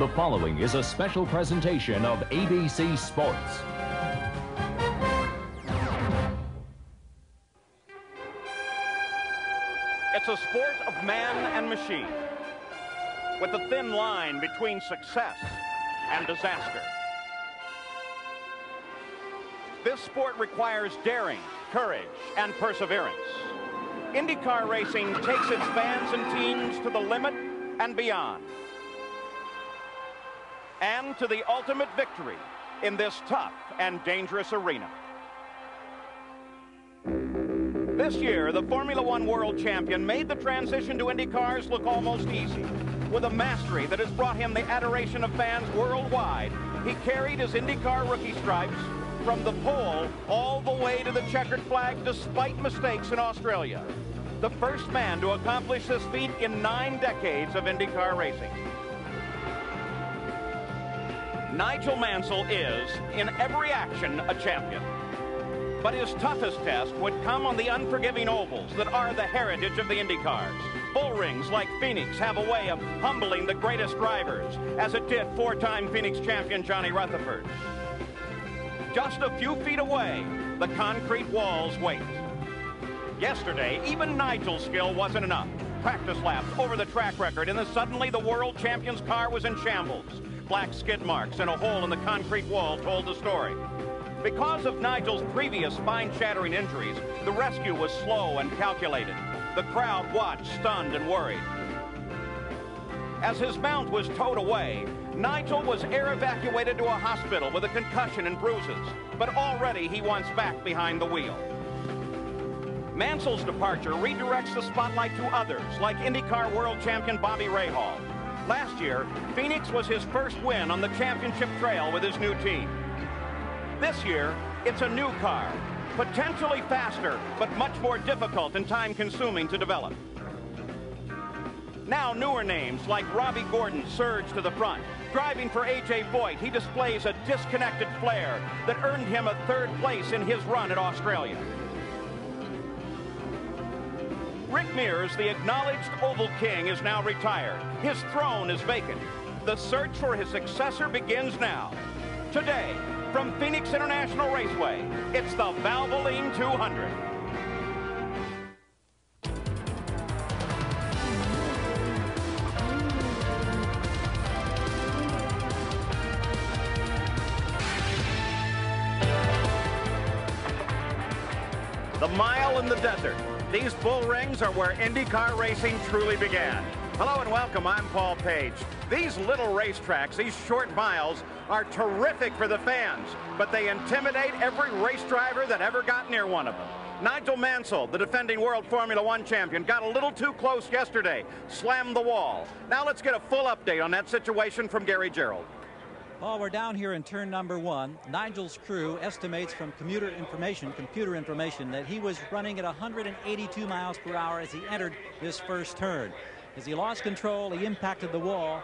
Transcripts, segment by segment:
The following is a special presentation of ABC Sports. It's a sport of man and machine, with a thin line between success and disaster. This sport requires daring, courage, and perseverance. INDYCAR racing takes its fans and teams to the limit and beyond, and to the ultimate victory in this tough and dangerous arena. This year, the Formula One world champion made the transition to INDYCARs look almost easy. With a mastery that has brought him the adoration of fans worldwide, he carried his INDYCAR rookie stripes from the pole all the way to the checkered flag despite mistakes in Australia. The first man to accomplish this feat in 9 decades of INDYCAR racing. Nigel Mansell is, in every action, a champion. But his toughest test would come on the unforgiving ovals that are the heritage of the INDYCARs. Bull rings like Phoenix have a way of humbling the greatest drivers, as it did 4-time Phoenix champion Johnny Rutherford. Just a few feet away, the concrete walls wait. Yesterday, even Nigel's skill wasn't enough. Practice laps over the track record, and then suddenly the world champion's car was in shambles. Black skid marks and a hole in the concrete wall told the story. Because of Nigel's previous spine-shattering injuries, the rescue was slow and calculated. The crowd watched, stunned and worried. As his mount was towed away, Nigel was air evacuated to a hospital with a concussion and bruises, but already he wants back behind the wheel. Mansell's departure redirects the spotlight to others, like INDYCAR world champion Bobby Rahal. Last year, Phoenix was his first win on the championship trail with his new team. This year, it's a new car, potentially faster, but much more difficult and time-consuming to develop. Now newer names like Robbie Gordon surge to the front. Driving for A.J. Foyt, he displays a disconnected flair that earned him a 3rd place in his run at Australia. Rick Mears, the acknowledged Oval King, is now retired. His throne is vacant. The search for his successor begins now. Today, from Phoenix International Raceway, it's the Valvoline 200. The mile in the desert. These bull rings are where INDYCAR racing truly began. Hello and welcome, I'm Paul Page. These little racetracks, these short miles, are terrific for the fans, but they intimidate every race driver that ever got near one of them. Nigel Mansell, the defending World Formula One champion, got a little too close yesterday, slammed the wall. Now let's get a full update on that situation from Gary Gerald. Paul, we're down here in turn number 1. Nigel's crew estimates from computer information that he was running at 182 miles per hour as he entered this first turn. As he lost control, he impacted the wall,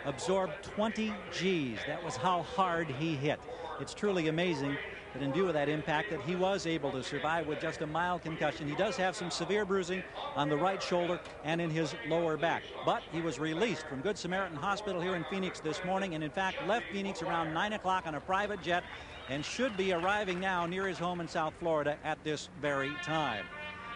absorbed 20 G's. That was how hard he hit. It's truly amazing that in view of that impact that he was able to survive with just a mild concussion. He does have some severe bruising on the right shoulder and in his lower back, but he was released from Good Samaritan Hospital here in Phoenix this morning, and in fact left Phoenix around 9 o'clock on a private jet and should be arriving now near his home in South Florida at this very time.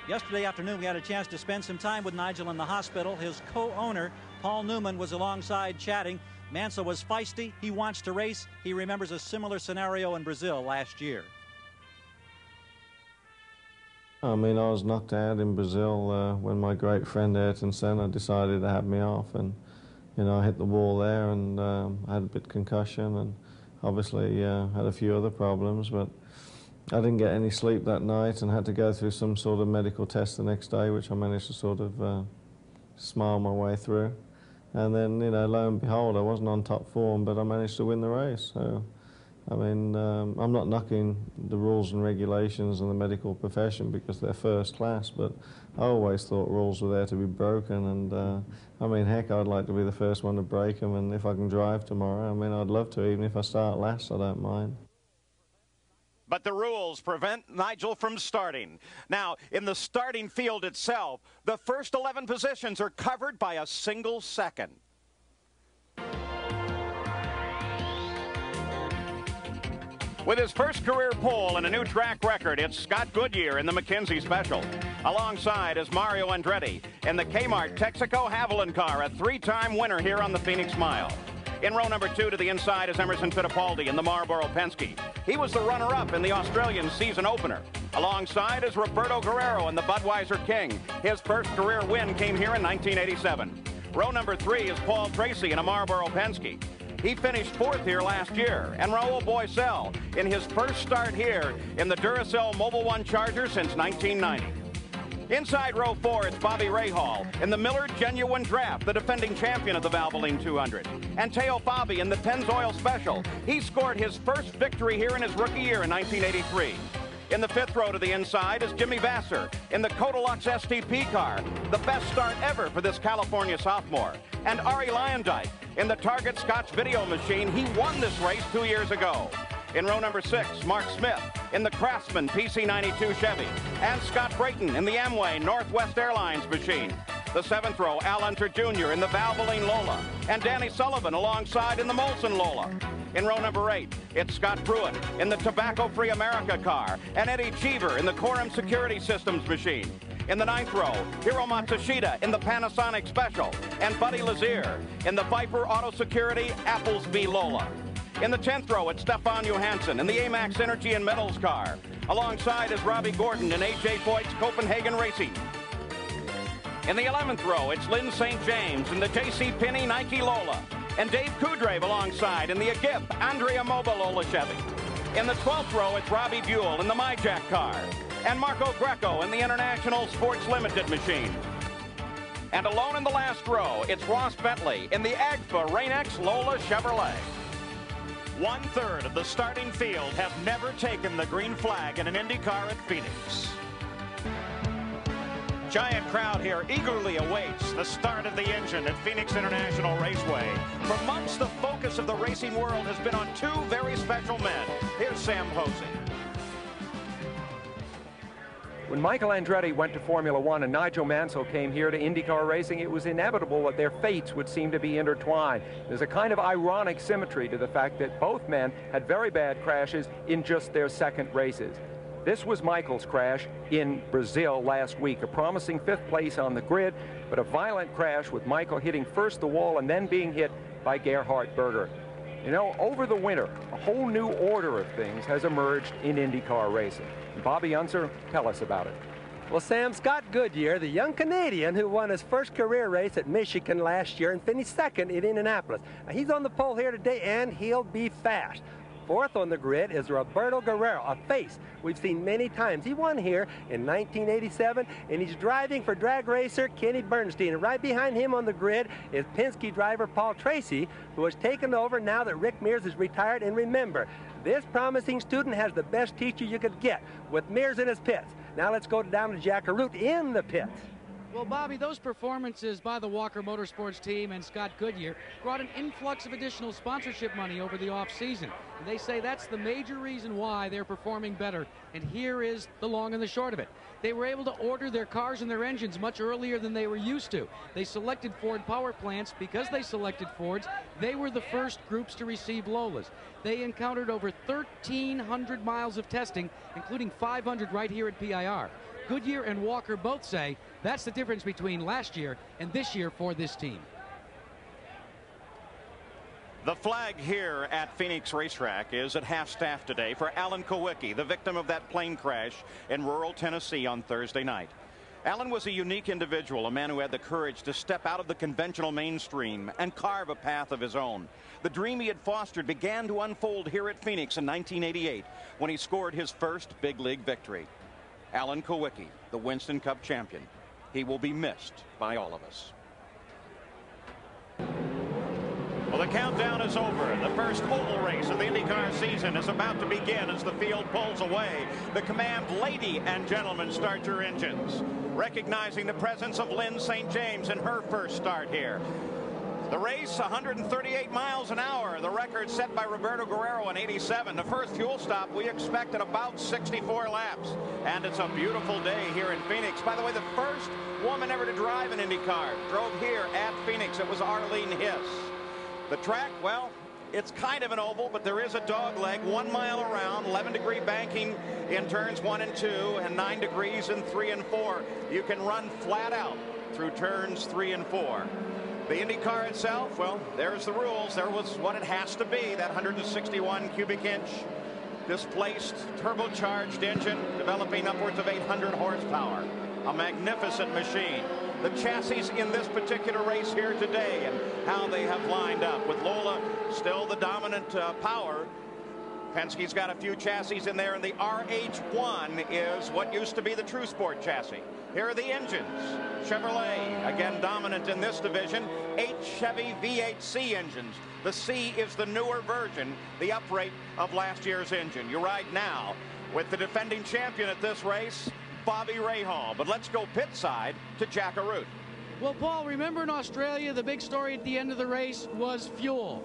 Yesterday afternoon, we had a chance to spend some time with Nigel in the hospital. His co-owner, Paul Newman, was alongside chatting. Mansell was feisty. He wants to race. He remembers a similar scenario in Brazil last year. I mean, I was knocked out in Brazil when my great friend Ayrton Senna decided to have me off, and you know, I hit the wall there and I had a bit of concussion and obviously had a few other problems, but I didn't get any sleep that night and had to go through some sort of medical test the next day, which I managed to sort of smile my way through. And then, you know, lo and behold, I wasn't on top form, but I managed to win the race. So, I mean, I'm not knocking the rules and regulations and the medical profession because they're first class, but I always thought rules were there to be broken. And, I mean, heck, I'd like to be the first one to break them. And if I can drive tomorrow, I mean, I'd love to. Even if I start last, I don't mind. But the rules prevent Nigel from starting. Now, in the starting field itself, the first 11 positions are covered by a single second. With his first career pole and a new track record, it's Scott Goodyear in the McKenzie Special. Alongside is Mario Andretti in the Kmart Texaco Valvoline car, a three-time winner here on the Phoenix Mile. In row number 2 to the inside is Emerson Fittipaldi in the Marlboro Penske. He was the runner-up in the Australian season opener. Alongside is Roberto Guerrero in the Budweiser King. His first career win came here in 1987. Row number 3 is Paul Tracy in a Marlboro Penske. He finished 4th here last year. And Raul Boisel in his first start here in the Duracell Mobil 1 Charger since 1990. Inside row 4, it's Bobby Rahal in the Miller Genuine Draft, the defending champion of the Valvoline 200. And Teo Fabi in the Pennzoil Special. He scored his first victory here in his rookie year in 1983. In the 5th row to the inside is Jimmy Vasser in the Codilux STP car, the best start ever for this California sophomore. And Ari Lyondike in the Target Scotch Video Machine. He won this race 2 years ago. In row number 6, Mark Smith in the Craftsman PC92 Chevy. And Scott Brayton in the Amway Northwest Airlines machine. The 7th row, Al Unser Jr. in the Valvoline Lola. And Danny Sullivan alongside in the Molson Lola. In row number 8, it's Scott Pruitt in the Tobacco Free America car. And Eddie Cheever in the Quorum Security Systems machine. In the 9th row, Hiro Matsushita in the Panasonic Special. And Buddy Lazier in the Viper Auto Security Applesby Lola. In the 10th row, it's Stefan Johansson in the Amax Energy and Metals car. Alongside is Robbie Gordon in A.J. Foyt's Copenhagen Racing. In the 11th row, it's Lynn St. James in the J.C. Penney Nike Lola. And Dave Kudrave alongside in the Agip Andrea Mobile Lola Chevy. In the 12th row, it's Robbie Buell in the MyJack car. And Marco Greco in the International Sports Limited machine. And alone in the last row, it's Ross Bentley in the AGFA Rain-X Lola Chevrolet. 1/3 of the starting field have never taken the green flag in an IndyCar at Phoenix. Giant crowd here eagerly awaits the start of the engine at Phoenix International Raceway. For months, the focus of the racing world has been on 2 very special men. Here's Sam Posey. When Michael Andretti went to Formula One and Nigel Mansell came here to IndyCar racing, it was inevitable that their fates would seem to be intertwined. There's a kind of ironic symmetry to the fact that both men had very bad crashes in just their second races. This was Michael's crash in Brazil last week, a promising 5th place on the grid, but a violent crash with Michael hitting first the wall and then being hit by Gerhard Berger. You know, over the winter, a whole new order of things has emerged in IndyCar racing. Bobby Unser, tell us about it. Well, Sam, Scott Goodyear, the young Canadian who won his first career race at Michigan last year and finished 2nd in Indianapolis. Now, he's on the pole here today, and he'll be fast. 4th on the grid is Roberto Guerrero, a face we've seen many times. He won here in 1987, and he's driving for drag racer Kenny Bernstein. And right behind him on the grid is Penske driver Paul Tracy, who has taken over now that Rick Mears is retired. And remember, this promising student has the best teacher you could get with Mears in his pits. Now let's go down to Jack Arute in the pits. Well, Bobby, those performances by the Walker Motorsports team and Scott Goodyear brought an influx of additional sponsorship money over the off-season. And they say that's the major reason why they're performing better. And here is the long and the short of it. They were able to order their cars and their engines much earlier than they were used to. They selected Ford power plants. Because they selected Fords, they were the first groups to receive Lolas. They encountered over 1,300 miles of testing, including 500 right here at PIR. Goodyear and Walker both say that's the difference between last year and this year for this team. The flag here at Phoenix Racetrack is at half-staff today for Alan Kowicki, the victim of that plane crash in rural Tennessee on Thursday night. Alan was a unique individual, a man who had the courage to step out of the conventional mainstream and carve a path of his own. The dream he had fostered began to unfold here at Phoenix in 1988 when he scored his first big league victory. Alan Kowicki, the Winston Cup champion. He will be missed by all of us. Well, the countdown is over. The first oval race of the IndyCar season is about to begin as the field pulls away. The command, lady and gentlemen, start your engines. Recognizing the presence of Lynn St. James in her first start here. The race, 138 miles an hour, the record set by Roberto Guerrero in '87. The first fuel stop we expect at about 64 laps. And it's a beautiful day here in Phoenix. By the way, the first woman ever to drive an IndyCar drove here at Phoenix. It was Arlene Hiss. The track, well, It's kind of an oval, but there is a dog leg 1 mile around, 11-degree banking in turns 1 and 2, and 9 degrees in 3 and 4. You can run flat out through turns 3 and 4. The IndyCar itself, well, there's the rules. There was what it has to be, that 161 cubic inch displaced turbocharged engine developing upwards of 800 horsepower. A magnificent machine. The chassis in this particular race here today and how they have lined up, with Lola still the dominant power. Penske's got a few chassis in there, and the RH1 is what used to be the True Sport chassis. Here are the engines. Chevrolet, again dominant in this division. 8 Chevy V8C engines. The C is the newer version, the uprate of last year's engine. You ride now with the defending champion at this race, Bobby Rahal. But let's go pit side to Jack Arute. Well, Paul, remember in Australia, the big story at the end of the race was fuel.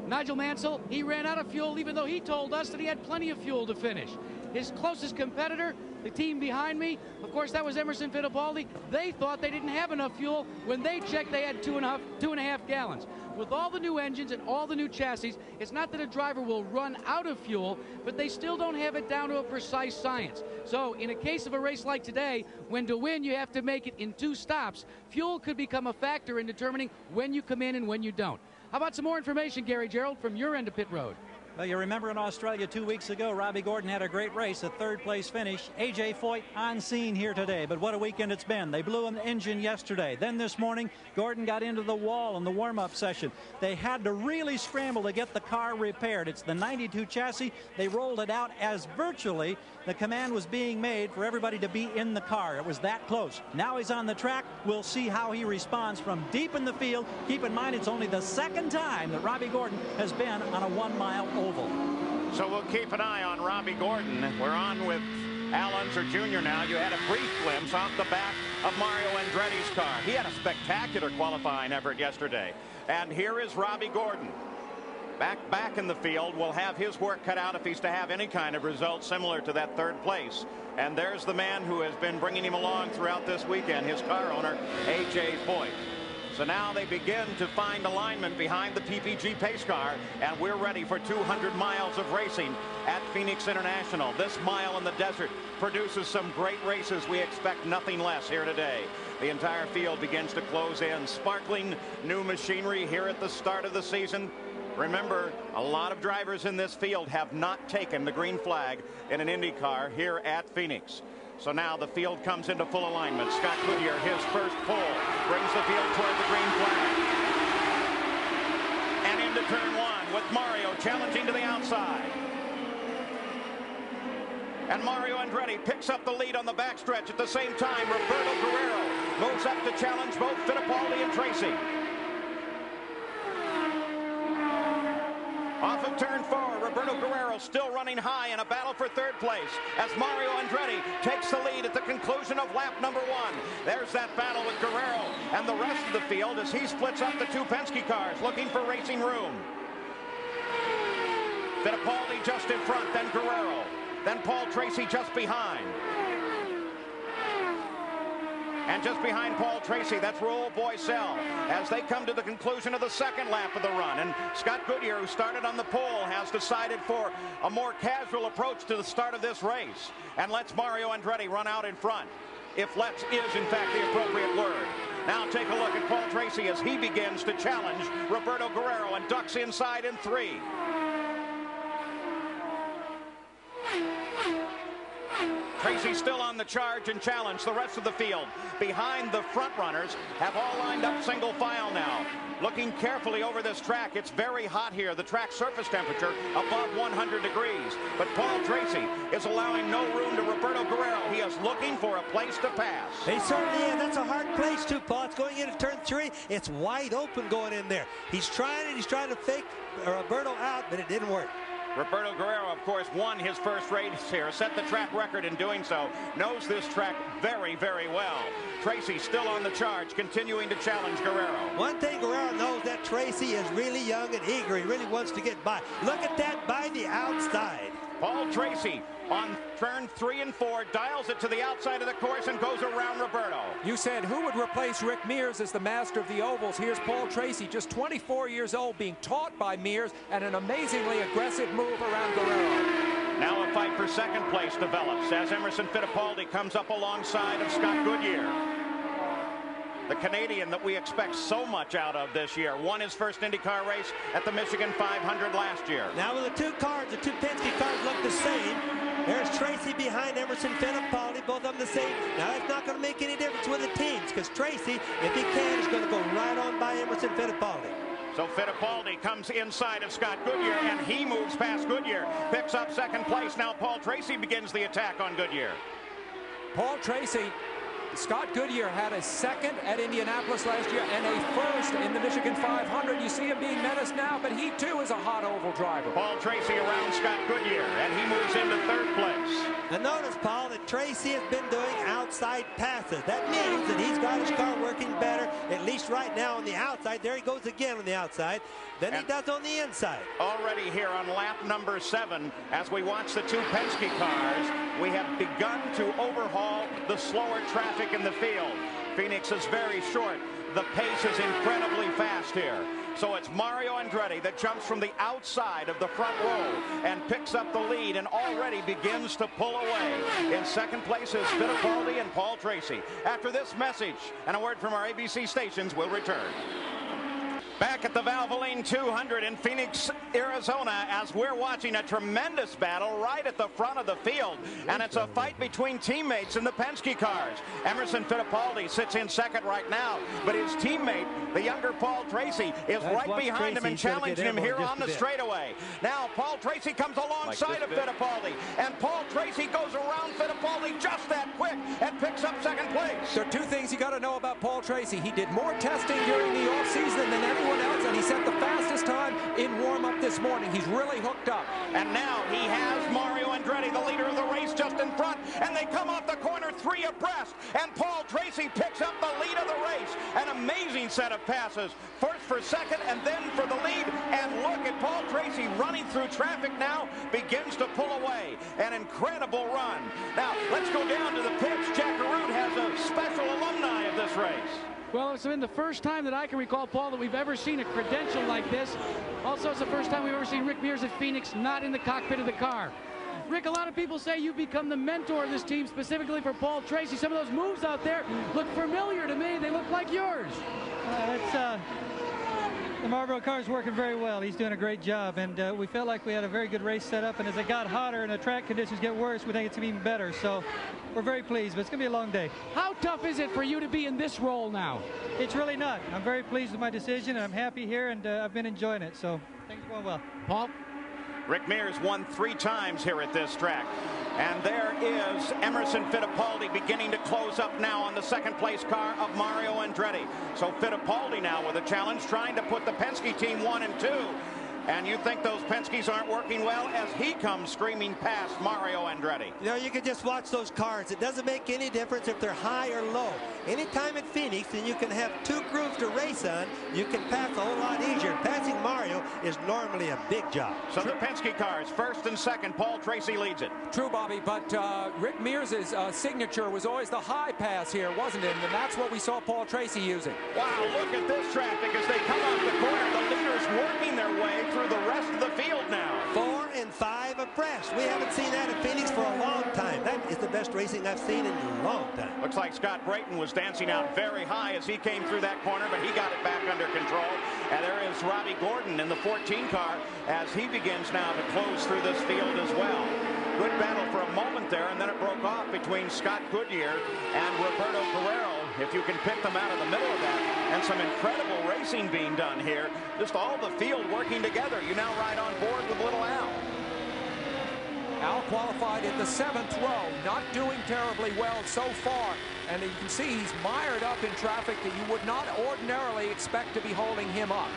Nigel Mansell, he ran out of fuel, even though he told us that he had plenty of fuel to finish. His closest competitor, the team behind me, of course, that was Emerson Fittipaldi. They thought they didn't have enough fuel. When they checked, they had two and a half gallons. With all the new engines and all the new chassis, it's not that a driver will run out of fuel, but they still don't have it down to a precise science. So in a case of a race like today, when to win you have to make it in 2 stops, fuel could become a factor in determining when you come in and when you don't. How about some more information, Gary Gerald, from your end of pit road? Well, you remember in Australia 2 weeks ago, Robbie Gordon had a great race, a 3rd place finish. A.J. Foyt on scene here today, but what a weekend it's been. They blew an engine yesterday. Then this morning, Gordon got into the wall in the warm-up session. They had to really scramble to get the car repaired. It's the 92 chassis. They rolled it out as virtually the command was being made for everybody to be in the car. It was that close. Now he's on the track. We'll see how he responds from deep in the field. Keep in mind, it's only the 2nd time that Robbie Gordon has been on a 1-mile oval. So we'll keep an eye on Robbie Gordon. We're on with Al Unser Jr. now. You had a brief glimpse off the back of Mario Andretti's car. He had a spectacular qualifying effort yesterday. And here is Robbie Gordon. Back in the field, will have his work cut out if he's to have any kind of result similar to that 3rd place. And there's the man who has been bringing him along throughout this weekend, his car owner, A.J. Foyt. So now they begin to find alignment behind the PPG pace car, and we're ready for 200 miles of racing at Phoenix International. This mile in the desert produces some great races. We expect nothing less here today. The entire field begins to close in. Sparkling new machinery here at the start of the season. Remember, a lot of drivers in this field have not taken the green flag in an Indy car here at Phoenix. So now the field comes into full alignment. Scott Goodyear, his first pole, brings the field toward the green flag. And into turn 1 with Mario challenging to the outside. And Mario Andretti picks up the lead on the backstretch. At the same time, Roberto Guerrero moves up to challenge both Fittipaldi and Tracy. Off of turn 4, Roberto Guerrero still running high in a battle for 3rd place as Mario Andretti takes the lead at the conclusion of lap number 1. There's that battle with Guerrero and the rest of the field as he splits up the 2 Penske cars looking for racing room. Fittipaldi just in front, then Guerrero, then Paul Tracy just behind. And just behind Paul Tracy, that's Raul Boisel as they come to the conclusion of the 2nd lap of the run. And Scott Goodyear, who started on the pole, has decided for a more casual approach to the start of this race and lets Mario Andretti run out in front, if "lets" is in fact the appropriate word. Now take a look at Paul Tracy as he begins to challenge Roberto Guerrero and ducks inside in 3. Tracy still on the charge and challenge. The rest of the field behind the front runners have all lined up single file now. Looking carefully over this track. It's very hot here. The track surface temperature above 100 degrees. But Paul Tracy is allowing no room to Roberto Guerrero. He is looking for a place to pass. He certainly is. That's a hard place too, Paul. It's going into turn 3. It's wide open going in there. He's trying it. He's trying to fake Roberto out, but it didn't work. Roberto Guerrero, of course, won his first race here, set the track record in doing so, knows this track very, very well. Tracy still on the charge, continuing to challenge Guerrero. One thing Guerrero knows, that Tracy is really young and eager. He really wants to get by. Look at that by the outside. Paul Tracy on turn 3 and 4, dials it to the outside of the course and goes around Roberto. You said who would replace Rick Mears as the master of the ovals. Here's Paul Tracy, just 24 years old, being taught by Mears, and an amazingly aggressive move around Guerrero. Now a fight for second place develops as Emerson Fittipaldi comes up alongside of Scott Goodyear, the Canadian that we expect so much out of this year. Won his first IndyCar race at the Michigan 500 last year. Now with the two cars, the two Penske cars look the same. There's Tracy behind Emerson Fittipaldi, both of them the same. Now that's not going to make any difference with the teams, because Tracy, if he can, is going to go right on by Emerson Fittipaldi. So Fittipaldi comes inside of Scott Goodyear, and he moves past Goodyear, picks up second place. Now Paul Tracy begins the attack on Goodyear. Paul Tracy, Scott Goodyear had a second at Indianapolis last year and a first in the Michigan 500. You see him being menaced now, but he too is a hot oval driver. Paul Tracy around Scott Goodyear, and he moves into third place. And notice, Paul, that Tracy has been doing outside passes. That means that he's got his car working better, at least right now on the outside. There he goes again on the outside, than he does on the inside. Already here on lap number 7, as we watch the two Penske cars, we have begun to overhaul the slower traffic in the field. Phoenix is very short. The pace is incredibly fast here. So it's Mario Andretti that jumps from the outside of the front row and picks up the lead and already begins to pull away. In second place is Fittipaldi and Paul Tracy. After this message and a word from our ABC stations, we'll return. Back at the Valvoline 200 in Phoenix, Arizona, as we're watching a tremendous battle right at the front of the field. And it's a fight between teammates in the Penske cars. Emerson Fittipaldi sits in second right now, but his teammate, the younger Paul Tracy, is right behind him and challenging him here on the straightaway. Now Paul Tracy comes alongside of Fittipaldi, and Paul Tracy goes around Fittipaldi just that quick and picks up second place. There are two things you got to know about Paul Tracy. He did more testing during the offseason than anyone else, and he set the fastest time in warm-up this morning. He's really hooked up. And now he has Mario Andretti, the leader of the race, just in front, and they come off the corner 3 abreast, and Paul Tracy picks up the lead of the race. An amazing set of passes, first for second and then for the lead. And look at Paul Tracy running through traffic now, begins to pull away. An incredible run. Now let's go down to the pits. Jack Arute has a special alumni of this race. Well, it's been the first time that I can recall, Paul, that we've ever seen a credential like this. Also, it's the first time we've ever seen Rick Mears at Phoenix not in the cockpit of the car. Rick, a lot of people say you've become the mentor of this team, specifically for Paul Tracy. Some of those moves out there look familiar to me. They look like yours. The Marlboro car is working very well. He's doing a great job, and we felt like we had a very good race set up, and as it got hotter and the track conditions get worse, we think it's going to be even better. So we're very pleased, but it's going to be a long day. How tough is it for you to be in this role now? It's really not. I'm very pleased with my decision, and I'm happy here, and I've been enjoying it, so things are going well. Paul? Rick Mears won 3 times here at this track. And there is Emerson Fittipaldi beginning to close up now on the second place car of Mario Andretti. So Fittipaldi now with a challenge, trying to put the Penske team 1 and 2. And you think those Penskes aren't working well as he comes screaming past Mario Andretti. You know, you can just watch those cars. It doesn't make any difference if they're high or low. Anytime at Phoenix, and you can have 2 grooves to race on, you can pass a whole lot easier. Passing Mario is normally a big job. So the Penske cars, first and second, Paul Tracy leads it. True, Bobby, but Rick Mears' signature was always the high pass here, wasn't it? And that's what we saw Paul Tracy using. Wow, look at this traffic as they come off the corner. The leaders working their way through the rest of the field now. 4 and 5 abreast. We haven't seen that at Phoenix for a long time. That is the best racing I've seen in a long time. Looks like Scott Brayton was dancing out very high as he came through that corner, but he got it back under control. And there is Robbie Gordon in the 14 car as he begins now to close through this field as well. Good battle for a moment there, and then it broke off between Scott Goodyear and Roberto Guerrero. If you can pick them out of the middle of that, and some incredible racing being done here. Just all the field working together. You now ride on board with little Al. Al qualified in the 7th row, not doing terribly well so far. And you can see he's mired up in traffic that you would not ordinarily expect to be holding him up.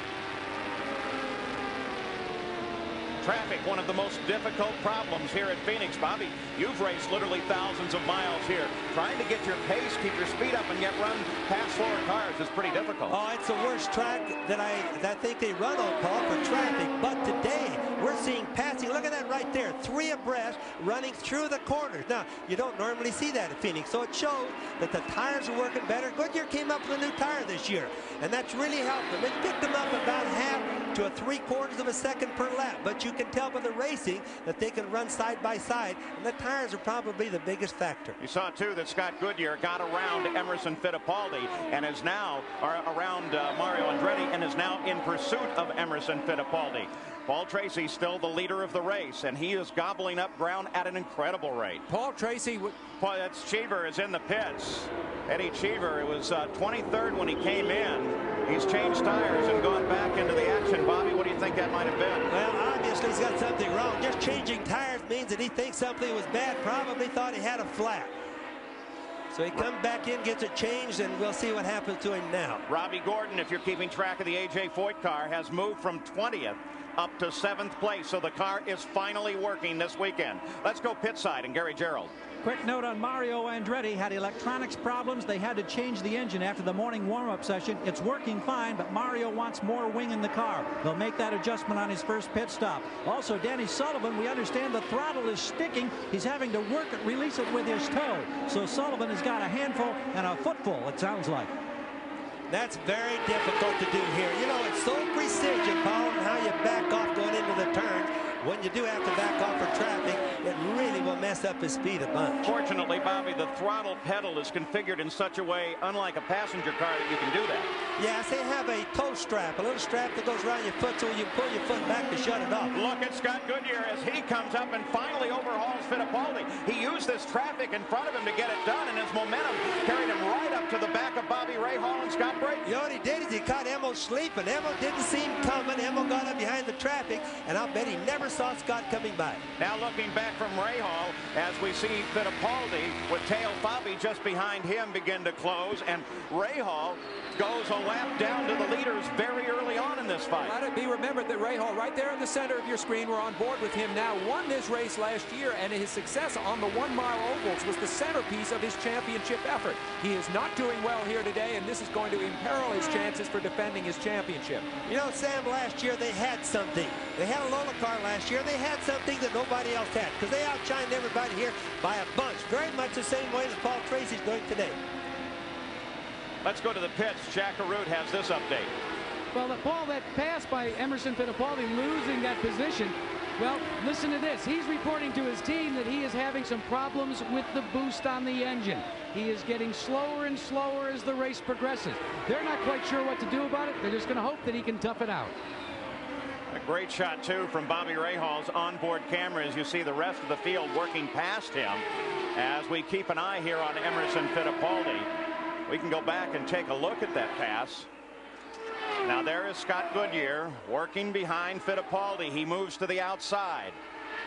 Traffic, one of the most difficult problems here at Phoenix. Bobby, you've raced literally thousands of miles here. Trying to get your pace, keep your speed up, and yet run past 4 cars is pretty difficult. Oh, it's the worst track that I think they run on, Paul, for traffic. But today, we're seeing passing. Look at that right there. 3 abreast running through the corners. Now, you don't normally see that at Phoenix, so it shows that the tires are working better. Goodyear came up with a new tire this year, and that's really helped them. It picked them up about half to a 3/4 of a second per lap. But you can tell by the racing that they can run side by side, and the tires are probably the biggest factor. You saw, too, that Scott Goodyear got around Emerson Fittipaldi and is now around Mario Andretti and is now in pursuit of Emerson Fittipaldi. Paul Tracy still the leader of the race, and he is gobbling up ground at an incredible rate. Paul Tracy. That's Cheever is in the pits. Eddie Cheever, it was 23rd when he came in. He's changed tires and gone back into the action. Bobby, what do you think that might have been? Well, obviously he's got something wrong. Just changing tires means that he thinks something was bad. Probably thought he had a flat. So he comes back in, gets it changed, and we'll see what happens to him now. Robbie Gordon, if you're keeping track of the A.J. Foyt car, has moved from 20th up to 7th place. So the car is finally working this weekend. Let's go pit side and Gary Gerald. Quick note on Mario Andretti. Had electronics problems. They had to change the engine after the morning warm-up session. It's working fine, but Mario wants more wing in the car. They'll make that adjustment on his first pit stop. Also, Danny Sullivan, we understand the throttle is sticking. He's having to work it, release it with his toe. So Sullivan has got a handful and a footful, it sounds like. That's very difficult to do here. You know, it's so precision, Paul, and how you back off going into the turn. When you do have to back off for traffic, it really will mess up his speed a bunch. Fortunately, Bobby, the throttle pedal is configured in such a way, unlike a passenger car, that you can do that. Yes, they have a toe strap, a little strap that goes around your foot so you pull your foot back to shut it off. Look at Scott Goodyear as he comes up and finally overhauls Fittipaldi. He used this traffic in front of him to get it done, and his momentum carried him right up to the back of Bobby Rahal and Scott Brady. You know what he did is he caught Emmo sleeping. Emmo didn't see him coming. Emmo got up behind the traffic, and I'll bet he never saw Scott coming by. Now looking back from Rahal as we see Fittipaldi with Teo Fabi just behind him begin to close, and Rahal goes a lap down to the leaders very early on in this fight. Let it be remembered that Rahal, right there in the center of your screen, we're on board with him now, won this race last year, and his success on the 1-mile ovals was the centerpiece of his championship effort. He is not doing well here today, and this is going to imperil his chances for defending his championship. You know, Sam, last year they had something. They had a Lola car last year. They had something that nobody else had because they outshined everybody here by a bunch. Very much the same way that Paul Tracy's doing today. Let's go to the pits. Jack Arute has this update. Well, Paul, that pass by Emerson Fittipaldi losing that position. Well, listen to this. He's reporting to his team that he is having some problems with the boost on the engine. He is getting slower and slower as the race progresses. They're not quite sure what to do about it. They're just going to hope that he can tough it out. A great shot, too, from Bobby Rahal's onboard camera as you see the rest of the field working past him. As we keep an eye here on Emerson Fittipaldi, we can go back and take a look at that pass. Now there is Scott Goodyear working behind Fittipaldi. He moves to the outside.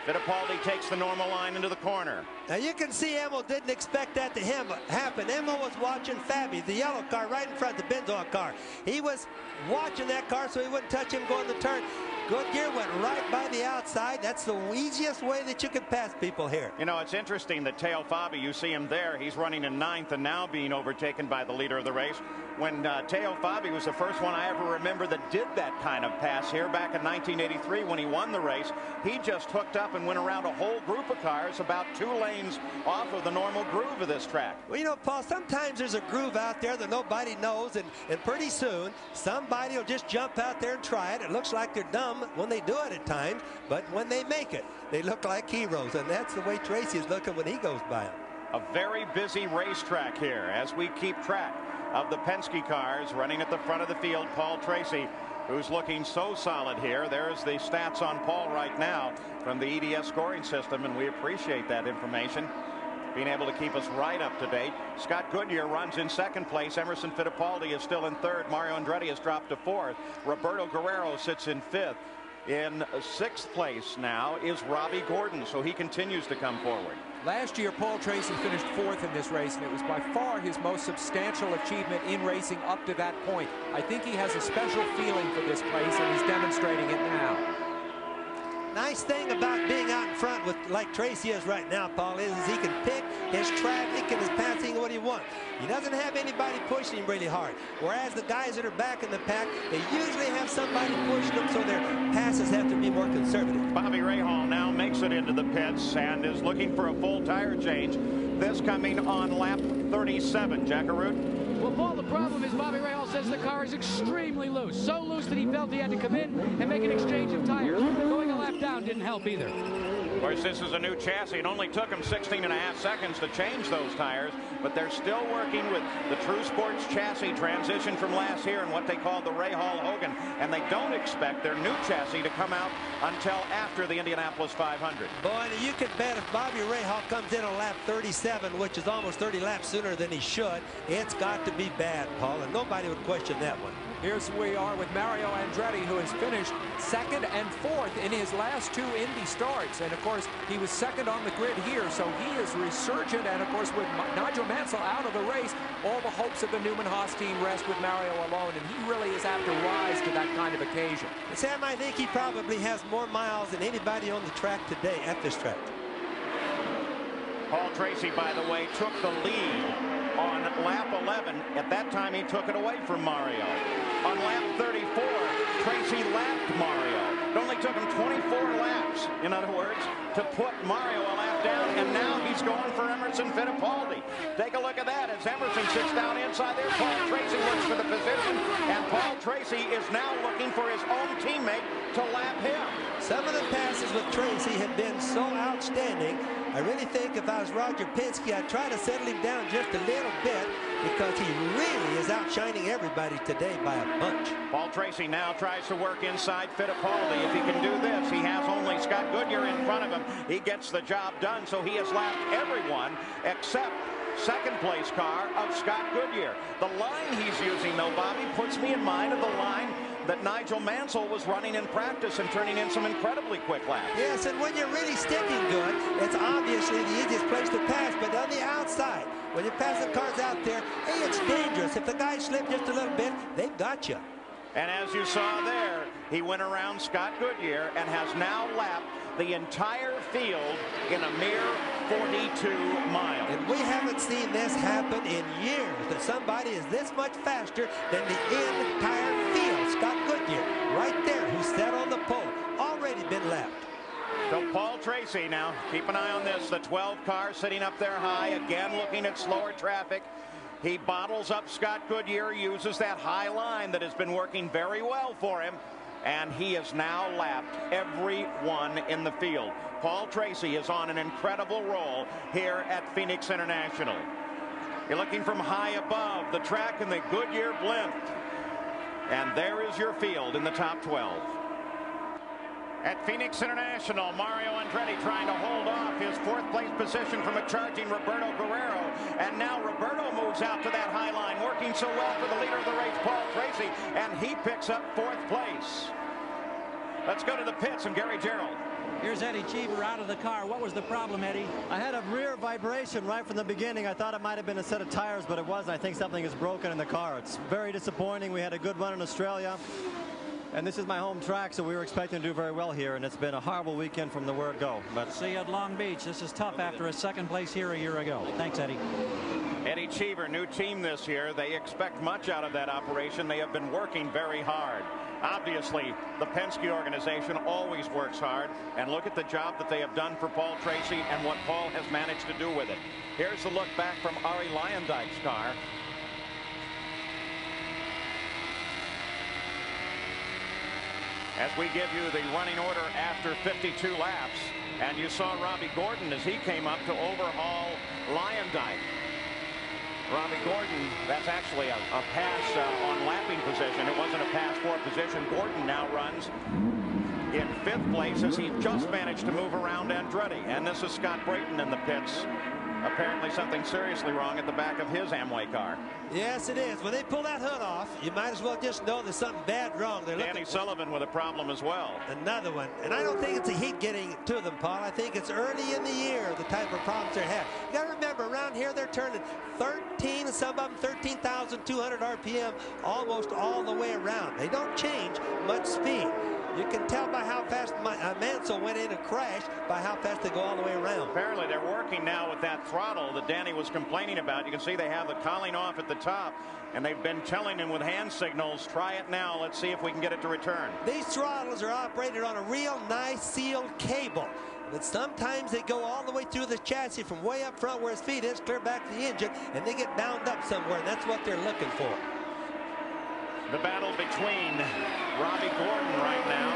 Fittipaldi takes the normal line into the corner. Now you can see Emmo didn't expect that to happen. Emmo was watching Fabi, the yellow car right in front of the Benzone car. He was watching that car so he wouldn't touch him going the turn. Goodyear went right by the outside. That's the easiest way that you can pass people here. You know, it's interesting that Teo Fabi, you see him there. He's running in 9th and now being overtaken by the leader of the race. When Teo Fabi was the first one I ever remember that did that kind of pass here back in 1983 when he won the race. He just hooked up and went around a whole group of cars about 2 lanes off of the normal groove of this track. Well, you know, Paul, sometimes there's a groove out there that nobody knows, and pretty soon somebody will just jump out there and try it. It looks like they're dumb when they do it at times, but when they make it, they look like heroes, and that's the way Tracy is looking when he goes by them. A very busy racetrack here as we keep track of the Penske cars running at the front of the field. Paul Tracy, who's looking so solid here. There's the stats on Paul right now from the EDS scoring system, and we appreciate that information, being able to keep us right up to date. Scott Goodyear runs in 2nd place. Emerson Fittipaldi is still in 3rd. Mario Andretti has dropped to 4th. Roberto Guerrero sits in 5th. In 6th place now is Robbie Gordon, so he continues to come forward. Last year, Paul Tracy finished 4th in this race, and it was by far his most substantial achievement in racing up to that point. I think he has a special feeling for this place, and he's demonstrating it now. Nice thing about being out in front with like Tracy is right now, Paul, is he can pick his traffic and his passing what he wants. He doesn't have anybody pushing him really hard. Whereas the guys that are back in the pack, they usually have somebody pushing them, so their passes have to be more conservative. Bobby Rahal now makes it into the pits and is looking for a full tire change. This coming on lap 37. Jackaroo. Well, Paul, the problem is Bobby Rahal says the car is extremely loose. So loose that he felt he had to come in and make an exchange of tires. Going a lap down didn't help either. Of course, this is a new chassis. It only took them 16.5 seconds to change those tires, but they're still working with the True Sports chassis transition from last year and what they call the Rahal Hogan, and they don't expect their new chassis to come out until after the Indianapolis 500. Boy, you can bet if Bobby Rahal comes in on lap 37, which is almost 30 laps sooner than he should, it's got to be bad, Paul, and nobody would question that one. Here's we are with Mario Andretti, who has finished 2nd and 4th in his last 2 Indy starts. And, of course, he was 2nd on the grid here, so he is resurgent. And, of course, with Nigel Mansell out of the race, all the hopes of the Newman-Haas team rest with Mario alone. And he really is apt to rise to that kind of occasion. Sam, I think he probably has more miles than anybody on the track today at this track. Paul Tracy, by the way, took the lead on lap 11. At that time, he took it away from Mario. On lap 34, Tracy lapped Mario. It only took him 24 laps, in other words, to put Mario a lap down, and now he's going for Emerson Fittipaldi. Take a look at that as Emerson sits down inside there. Paul Tracy looks for the position, and Paul Tracy is now looking for his own teammate to lap him. Some of the passes with Tracy have been so outstanding. I really think if I was Roger Penske, I'd try to settle him down just a little bit because he really is outshining everybody today by a bunch. Paul Tracy now tries to work inside Fittipaldi. If he can do this, he has only Scott Goodyear in front of him. He gets the job done, so he has lapped everyone except second place car of Scott Goodyear. The line he's using, though, Bobby, puts me in mind of the line that Nigel Mansell was running in practice and turning in some incredibly quick laps. Yes, and when you're really sticking good, it's obviously the easiest place to pass. But on the outside, when you're passing cars out there, hey, it's dangerous. If the guys slip just a little bit, they've got you. And as you saw there, he went around Scott Goodyear and has now lapped the entire field in a mere 42 miles. And we haven't seen this happen in years, that somebody is this much faster than the entire field. Scott Goodyear, right there, who's set on the pole, already been lapped. So Paul Tracy now, keep an eye on this, the 12 car sitting up there high, again looking at slower traffic. He bottles up Scott Goodyear, uses that high line that has been working very well for him, and he has now lapped everyone in the field. Paul Tracy is on an incredible roll here at Phoenix International. You're looking from high above the track in the Goodyear blimp. And there is your field in the top 12. At Phoenix International, Mario Andretti trying to hold off his 4th place position from a charging Roberto Guerrero. And now Roberto moves out to that high line, working so well for the leader of the race, Paul Tracy, and he picks up 4th place. Let's go to the pits and Gary Gerald. Here's Eddie Cheever out of the car. What was the problem, Eddie? I had a rear vibration right from the beginning. I thought it might have been a set of tires, but it wasn't. I think something is broken in the car. It's very disappointing. We had a good run in Australia, and this is my home track, so we were expecting to do very well here, and it's been a horrible weekend from the word go. But see you at Long Beach. This is tough after a 2nd place here a year ago. Thanks, Eddie. Eddie Cheever, new team this year. They expect much out of that operation. They have been working very hard. Obviously, the Penske organization always works hard, and look at the job that they have done for Paul Tracy and what Paul has managed to do with it. Here's a look back from Arie Luyendyk's car. As we give you the running order after 52 laps, and you saw Robbie Gordon as he came up to overhaul Luyendyk. Robbie Gordon, that's actually a pass on lapping position. It wasn't a pass for position. Gordon now runs in 5th place as he just managed to move around Andretti. And this is Scott Brayton in the pits. Apparently something seriously wrong at the back of his Amway car. Yes, it is. When they pull that hood off, you might as well just know there's something bad wrong. They're Danny Sullivan with a problem as well. Another one. And I don't think it's the heat getting to them, Paul. I think it's early in the year, the type of problems they have. You got to remember, around here they're turning 13, and some of them 13,200 RPM almost all the way around. They don't change much speed. You can tell by how fast Mansell went in and crashed by how fast they go all the way around. Apparently they're working now with that throttle that Danny was complaining about. You can see they have the cowling off at the top, and they've been telling him with hand signals, try it now. Let's see if we can get it to return. These throttles are operated on a real nice sealed cable. But sometimes they go all the way through the chassis from way up front where his feet is, clear back to the engine, and they get bound up somewhere, and that's what they're looking for. The battle between Robbie Gordon right now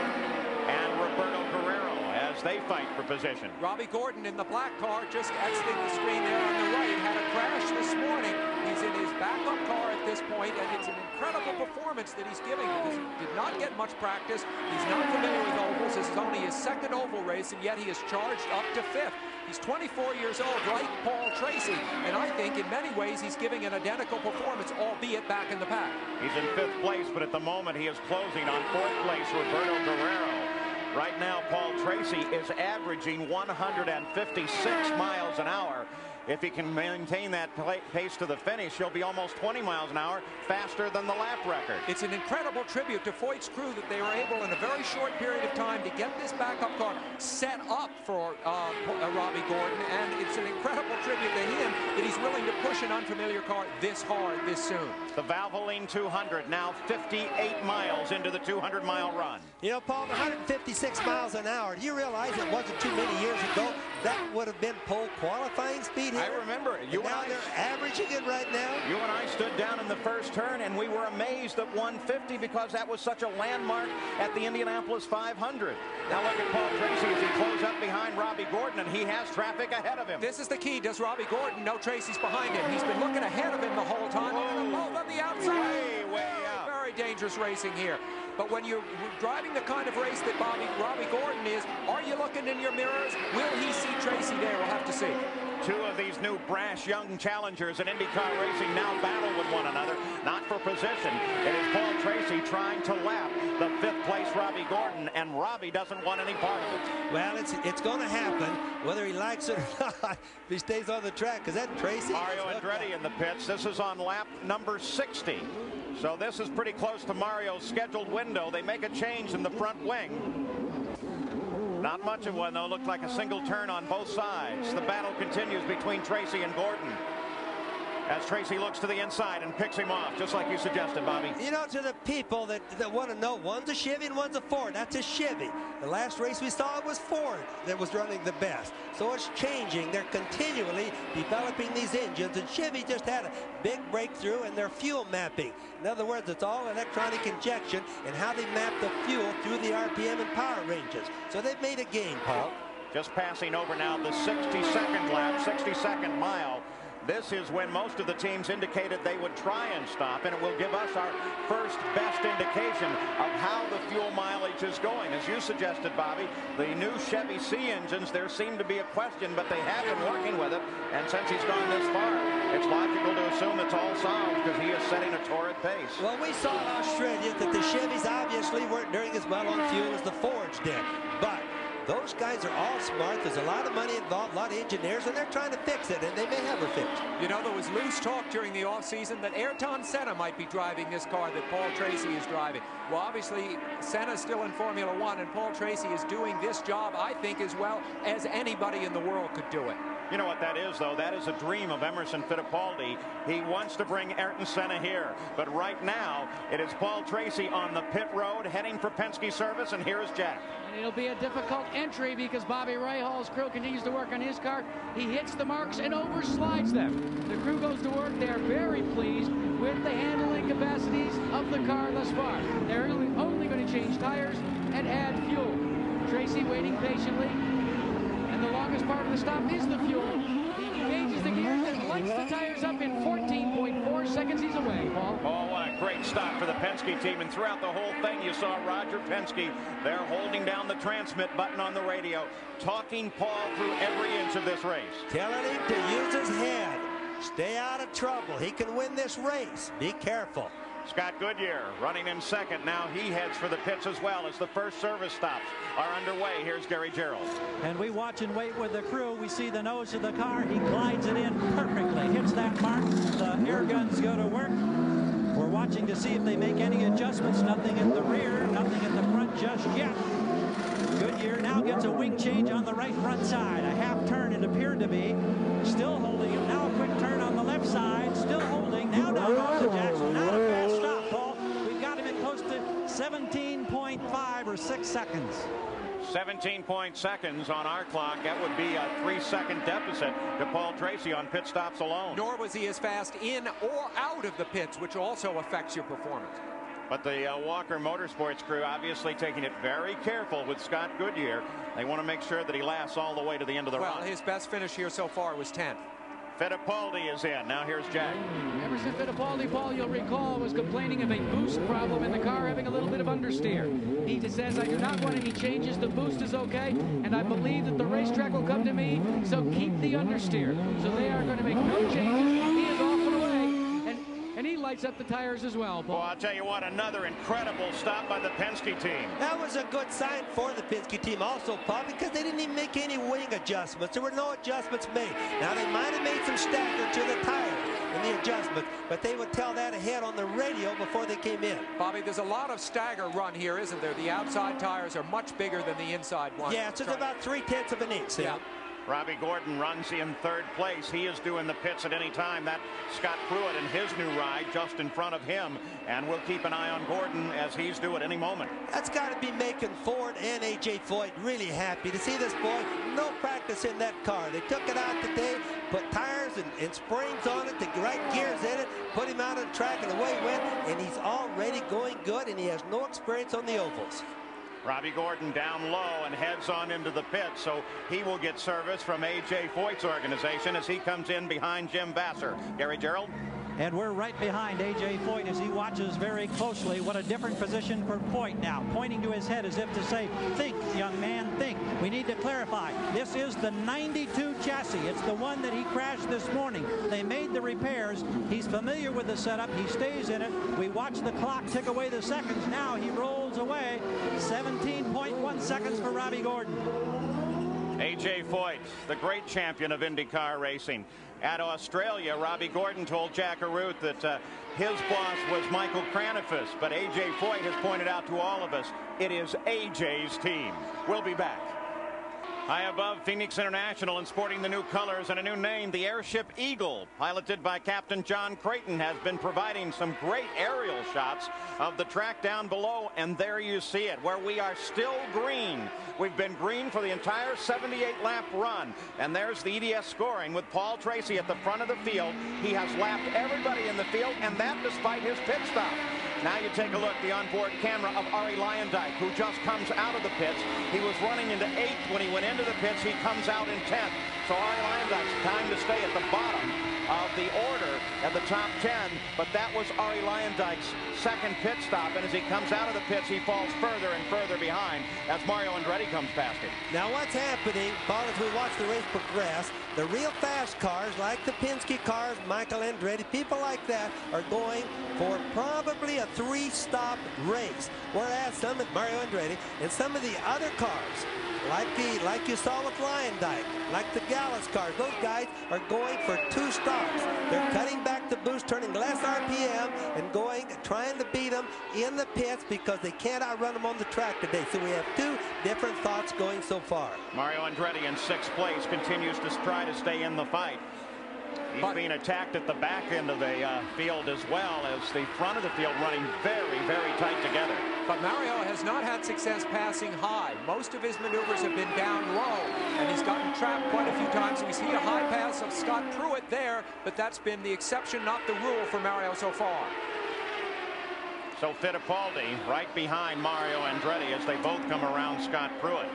and Roberto Guerrero as they fight for position. Robbie Gordon in the black car, just exiting the screen there on the right, had a crash this morning. He's in his backup car at this point, and it's an incredible performance that he's giving because he did not get much practice. He's not familiar with ovals. This is only his second oval race, and yet he is charged up to 5th. He's 24 years old, like Paul Tracy, and I think in many ways he's giving an identical performance, albeit back in the pack. He's in 5th place, but at the moment he is closing on 4th place, Roberto Guerrero. Right now, Paul Tracy is averaging 156 miles an hour. If he can maintain that pace to the finish, he'll be almost 20 miles an hour faster than the lap record. It's an incredible tribute to Foyt's crew that they were able in a very short period of time to get this backup car set up for Robbie Gordon, and it's an incredible tribute to him that he's willing to push an unfamiliar car this hard, this soon. The Valvoline 200 now 58 miles into the 200-mile run. You know, Paul, 156 miles an hour. Do you realize it wasn't too many years ago that would have been pole qualifying speed here? I remember it. Now they're averaging it right now. You and I stood down in the first turn, and we were amazed at 150 because that was such a landmark at the Indianapolis 500. Now look at Paul Tracy as he closes up behind Robbie Gordon, and he has traffic ahead of him. This is the key. Does Robbie Gordon know Tracy's behind him? He's been looking ahead of him the whole time. Both on the outside. Way up. Very dangerous racing here. But when you're driving the kind of race that Robbie Gordon is, are you looking in your mirrors? Will he see Tracy there? We'll have to see. Two of these new brash young challengers in IndyCar racing now battle with one another, not for position. It is Paul Tracy trying to lap the 5th place Robbie Gordon, and Robbie doesn't want any part of it. Well, it's going to happen, whether he likes it or not, if he stays on the track, because that Tracy... Mario Andretti in the pits. This is on lap number 60. So this is pretty close to Mario's scheduled window. They make a change in the front wing. Not much of one, though. Looked like a single turn on both sides. The battle continues between Tracy and Gordon as Tracy looks to the inside and picks him off, just like you suggested, Bobby. You know, to the people that want to know, one's a Chevy and one's a Ford. That's a Chevy. The last race we saw, it was Ford that was running the best. So it's changing. They're continually developing these engines, and Chevy just had a big breakthrough in their fuel mapping. In other words, it's all electronic injection and how they map the fuel through the RPM and power ranges. So they've made a gain, Paul. Just passing over now the 62nd lap, 62nd mile. This is when most of the teams indicated they would try and stop, and it will give us our first best indication of how the fuel mileage is going. As you suggested, Bobby, the new Chevy C engines, there seemed to be a question, but they have been working with it, and since he's gone this far, it's logical to assume it's all solved because he is setting a torrid pace. Well, we saw in Australia that the Chevys obviously weren't doing as well on fuel as the Fords did, but those guys are all smart. There's a lot of money involved, a lot of engineers, and they're trying to fix it, and they may have a fix. You know, there was loose talk during the offseason that Ayrton Senna might be driving this car that Paul Tracy is driving. Well, obviously, Senna's still in Formula One, and Paul Tracy is doing this job, I think, as well as anybody in the world could do it. You know what that is, though? That is a dream of Emerson Fittipaldi. He wants to bring Ayrton Senna here. But right now, it is Paul Tracy on the pit road heading for Penske service, and here is Jack. And it'll be a difficult entry because Bobby Rahaal's crew continues to work on his car. He hits the marks and overslides them. The crew goes to work. They are very pleased with the handling capacities of the car thus far. They're only going to change tires and add fuel. Tracy waiting patiently. And the longest part of the stop is the fuel. He engages the gears and lights the tires up in 14.4 seconds. He's away, Paul. Oh, what a great stop for the Penske team. And throughout the whole thing, you saw Roger Penske there holding down the transmit button on the radio, talking Paul through every inch of this race. Telling him to use his head. Stay out of trouble. He can win this race. Be careful. Scott Goodyear running in second. Now he heads for the pits as well as the first service stops are underway. Here's Gary Gerald. And we watch and wait with the crew. We see the nose of the car. He glides it in perfectly. Hits that mark. The air guns go to work. We're watching. watching to see if they make any adjustments. Nothing at the rear, nothing at the front just yet. Goodyear now gets a wing change on the right front side. A half turn it appeared to be. Still holding him. Now a quick turn on the left side. Still holding. Now down off to Jackson. Not a fast stop, Paul. We've got him at close to 17.5 or 6 seconds. 17 seconds on our clock. That would be a 3-second deficit to Paul Tracy on pit stops alone. Nor was he as fast in or out of the pits, which also affects your performance. But the Walker Motorsports crew obviously taking it very careful with Scott Goodyear. They want to make sure that he lasts all the way to the end of the run. Well, his best finish here so far was 10th. Fittipaldi is in. Now here's Jack. Emerson Fittipaldi, Paul, you'll recall, was complaining of a boost problem in the car, having a little bit of understeer. He just says, I do not want any changes. The boost is okay, and I believe that the racetrack will come to me, so keep the understeer. So they are going to make no changes. He is off and away, and he lights up the tires as well, Paul. Well, I'll tell you what, another incredible stop by the Penske team. That was a good sign for the Penske team also, Paul, because they didn't even make any wing adjustments. There were no adjustments made. Now, they might have made some stagger to the tires in the adjustment, but they would tell that ahead on the radio before they came in. Bobby, there's a lot of stagger run here, isn't there? The outside tires are much bigger than the inside ones. Yeah, it's about 3/10 of an inch. Yeah. Robbie Gordon runs in third place. He is doing the pits at any time. That Scott Pruitt in his new ride just in front of him. And we'll keep an eye on Gordon as he's due at any moment. That's got to be making Ford and A.J. Foyt really happy to see this boy. No practice in that car. They took it out today, put tires and springs on it, the right gears in it, put him out on the track, and away he went. And he's already going good, and he has no experience on the ovals. Robbie Gordon down low and heads on into the pit, so he will get service from A.J. Foyt's organization as he comes in behind Jim Vassar. Gary Gerald? And we're right behind A.J. Foyt as he watches very closely. What a different position for Foyt now, pointing to his head as if to say, think, young man, think. We need to clarify. This is the 92 chassis. It's the one that he crashed this morning. They made the repairs. He's familiar with the setup. He stays in it. We watch the clock tick away the seconds. Now he rolls away. 17.1 seconds for Robbie Gordon. A.J. Foyt, the great champion of IndyCar racing. At Australia, Robbie Gordon told Jack Arute that his boss was Michael Kranifus, but A.J. Foyt has pointed out to all of us, it is A.J.'s team. We'll be back. High above Phoenix International and sporting the new colors and a new name, the airship Eagle, piloted by Captain John Creighton, has been providing some great aerial shots of the track down below, and there you see it, where we are still green. We've been green for the entire 78-lap run, and there's the EDS scoring with Paul Tracy at the front of the field. He has lapped everybody in the field, and that despite his pit stop. Now you take a look, the onboard camera of Arie Luyendyk, who just comes out of the pits. He was running into 8th when he went into the pits. He comes out in 10th. So Arie Luyendyk's time to stay at the bottom of the order at the top 10, but that was Arie Luyendyk's second pit stop, and as he comes out of the pits, he falls further and further behind as Mario Andretti comes past him. Now what's happening, Paul, as we watch the race progress, the real fast cars, like the Penske cars, Michael Andretti, people like that, are going for probably a 3-stop race, whereas some of Mario Andretti and some of the other cars, like you saw with Luyendyk, like the Gallus cars, those guys are going for 2 stops. They're cutting back the boost, turning less RPM, and trying to beat them in the pits because they can't outrun them on the track today. So we have 2 different thoughts going so far. Mario Andretti in 6th place continues to try to stay in the fight. He's being attacked at the back end of the field as well as the front of the field running very, very tight together. But Mario has not had success passing high. Most of his maneuvers have been down low, and he's gotten trapped quite a few times. We see a high pass of Scott Pruitt there, but that's been the exception, not the rule for Mario so far. So Fittipaldi right behind Mario Andretti as they both come around Scott Pruitt.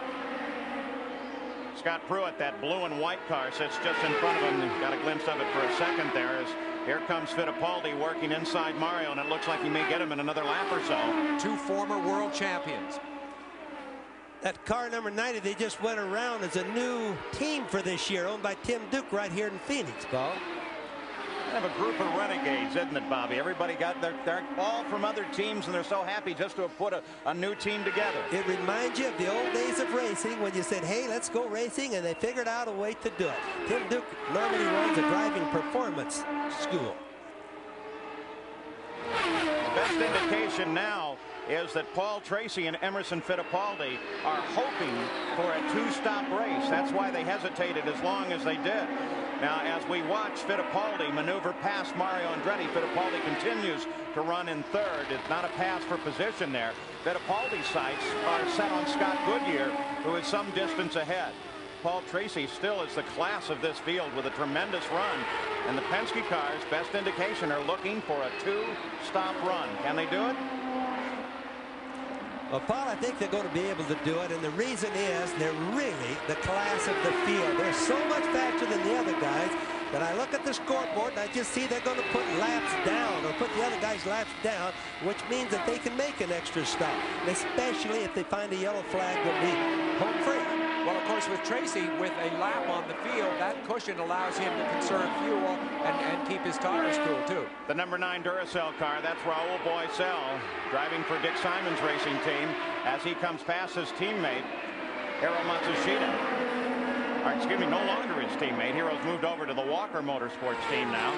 Scott Pruitt, that blue and white car, sits just in front of him. Got a glimpse of it for a second there as here comes Fittipaldi working inside Mario, and it looks like he may get him in another lap or so. 2 former world champions. That car number 90, they just went around as a new team for this year, owned by Tim Duke right here in Phoenix, Paul. Kind of a group of renegades, isn't it, Bobby? Everybody they're all from other teams, and they're so happy just to have put a new team together. It reminds you of the old days of racing when you said, hey, let's go racing, and they figured out a way to do it. Tim Duke normally runs a driving performance school. Best indication now is that Paul Tracy and Emerson Fittipaldi are hoping for a two-stop race. That's why they hesitated as long as they did. Now, as we watch Fittipaldi maneuver past Mario Andretti, Fittipaldi continues to run in third. It's not a pass for position there. Fittipaldi's sights are set on Scott Goodyear, who is some distance ahead. Paul Tracy still is the class of this field with a tremendous run. And the Penske cars, best indication, are looking for a two-stop run. Can they do it? Well, Paul, I think they're going to be able to do it, and the reason is they're really the class of the field. They're so much faster than the other guys that I look at the scoreboard and I just see they're going to put laps down or put the other guys' laps down, which means that they can make an extra stop, especially if they find a yellow flag will be home free. Well, of course, with Tracy, with a lap on the field, that cushion allows him to conserve fuel and keep his tires cool, too. The number 9 Duracell car, that's Raul Boisel, driving for Dick Simon's racing team as he comes past his teammate, Hiro Matsushita. Or, excuse me, no longer his teammate. Hiro's moved over to the Walker Motorsports team now.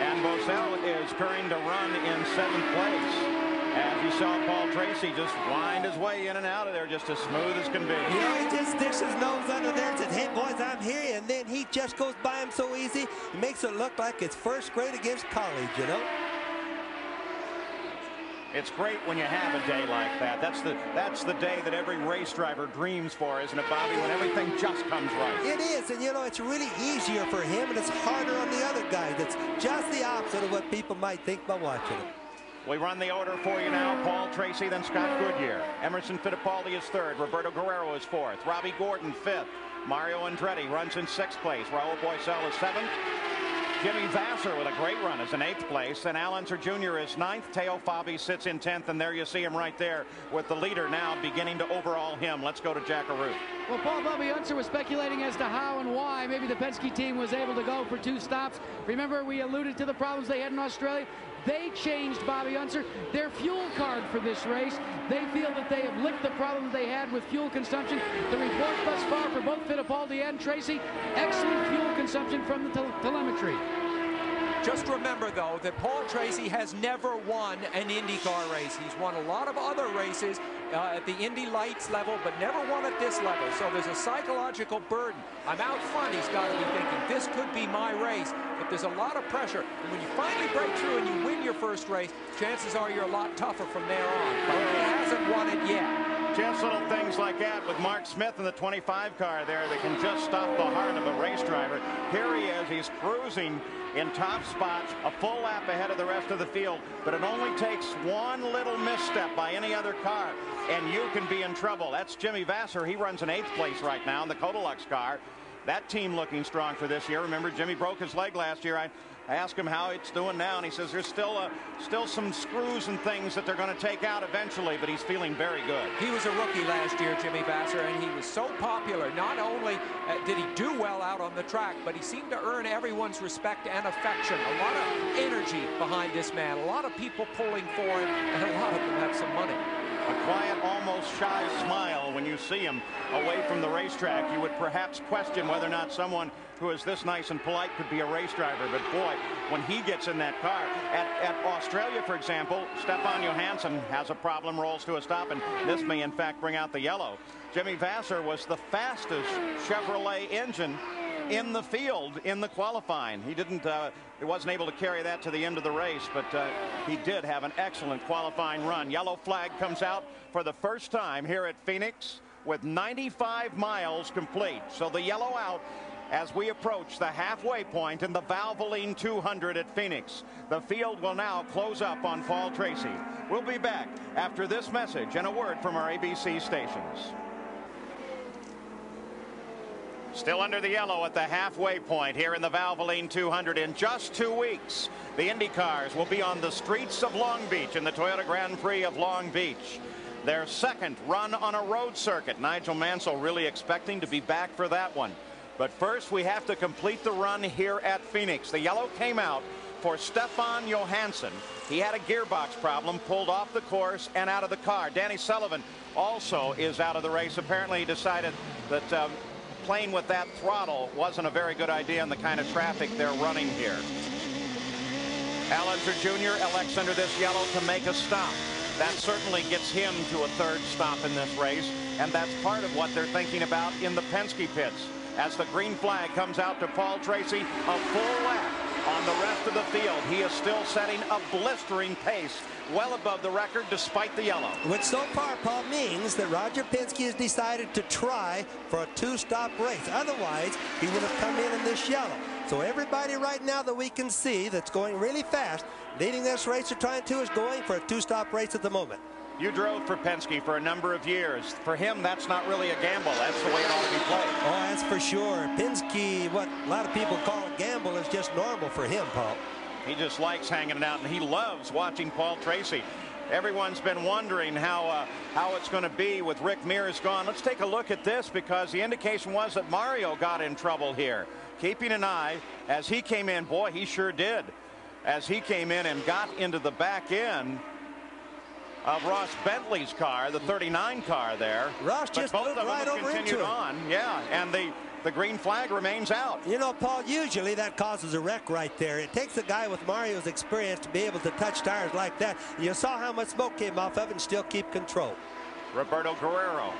And Boisel is current to run in 7th place. As you saw Paul Tracy just wind his way in and out of there just as smooth as can be. You know, he just sticks his nose under there and says, hey, boys, I'm here. And then he just goes by him so easy. He makes it look like it's first grade against college, you know. It's great when you have a day like that. That's the day that every race driver dreams for, isn't it, Bobby, when everything just comes right. It is, and you know, it's really easier for him, and it's harder on the other guys. It's just the opposite of what people might think by watching him. We run the order for you now. Paul Tracy, then Scott Goodyear. Emerson Fittipaldi is 3rd. Roberto Guerrero is 4th. Robbie Gordon 5th. Mario Andretti runs in 6th place. Raul Boisel is 7th. Jimmy Vasser with a great run is in 8th place. And Al Unser Jr. is 9th. Teo Fabi sits in 10th. And there you see him right there with the leader now beginning to overhaul him. Let's go to Jack Arute. Well, Paul Bobby Unser was speculating as to how and why maybe the Penske team was able to go for 2 stops. Remember, we alluded to the problems they had in Australia. They changed, Bobby Unser, their fuel card for this race. They feel that they have licked the problems they had with fuel consumption. The report thus far for both Fittipaldi and Tracy, excellent fuel consumption from the telemetry. Just remember, though, that Paul Tracy has never won an IndyCar race. He's won a lot of other races at the Indy Lights level, but never won at this level. So there's a psychological burden. I'm out front, he's got to be thinking, this could be my race. But there's a lot of pressure. And when you finally break through and you win your first race, chances are you're a lot tougher from there on. But he hasn't won it yet. Just little things like that with Mark Smith in the 25 car there that can just stop the heart of a race driver. Here he is. He's cruising in top spots, a full lap ahead of the rest of the field, but it only takes one little misstep by any other car and you can be in trouble. That's Jimmy Vasser. He runs in 8th place right now in the Codalux car. That team looking strong for this year. Remember, Jimmy broke his leg last year. I asked him how it's doing now, and he says there's still some screws and things that they're going to take out eventually, but he's feeling very good. He was a rookie last year, Jimmy Vasser, and he was so popular. Not only did he do well out on the track, but he seemed to earn everyone's respect and affection. A lot of energy behind this man, a lot of people pulling for him, and a lot of them have some money. A quiet, almost shy smile when you see him away from the racetrack. You would perhaps question whether or not someone who is this nice and polite could be a race driver. But boy, when he gets in that car, at Australia, for example, Stefan Johansson has a problem, rolls to a stop, and this may in fact bring out the yellow. Jimmy Vasser was the fastest Chevrolet engine in the field in the qualifying. He wasn't able to carry that to the end of the race, but he did have an excellent qualifying run. Yellow flag comes out for the first time here at Phoenix with 95 miles complete. So the yellow out as we approach the halfway point in the Valvoline 200 at Phoenix. The field will now close up on Paul Tracy. We'll be back after this message and a word from our ABC stations. Still under the yellow at the halfway point here in the Valvoline 200. In just 2 weeks, the IndyCars will be on the streets of Long Beach in the Toyota Grand Prix of Long Beach. Their second run on a road circuit. Nigel Mansell really expecting to be back for that one. But first, we have to complete the run here at Phoenix. The yellow came out for Stefan Johansson. He had a gearbox problem, pulled off the course and out of the car. Danny Sullivan also is out of the race. Apparently, he decided that playing with that throttle wasn't a very good idea in the kind of traffic they're running here. Allenser Jr. elects under this yellow to make a stop. That certainly gets him to a third stop in this race, and that's part of what they're thinking about in the Penske pits. As the green flag comes out to Paul Tracy, a full lap on the rest of the field. He is still setting a blistering pace, well above the record despite the yellow. Which so far, Paul, means that Roger Penske has decided to try for a two-stop race. Otherwise, he would have come in this yellow. So everybody right now that we can see that's going really fast, leading this race or trying to, is going for a two-stop race at the moment. You drove for Penske for a number of years. For him, that's not really a gamble. That's the way it ought to be played. Oh, that's for sure. Penske, what a lot of people call a gamble, is just normal for him, Paul. He just likes hanging it out, and he loves watching Paul Tracy. Everyone's been wondering how it's going to be with Rick Mears gone. Let's take a look at this, because the indication was that Mario got in trouble here. Keeping an eye as he came in. Boy, he sure did. As he came in and got into the back end of Ross Bentley's car, the 39 car there. Ross just moved right over into it. Yeah, and the green flag remains out. You know, Paul, usually that causes a wreck right there. It takes a guy with Mario's experience to be able to touch tires like that. You saw how much smoke came off of it and still keep control. Roberto Guerrero.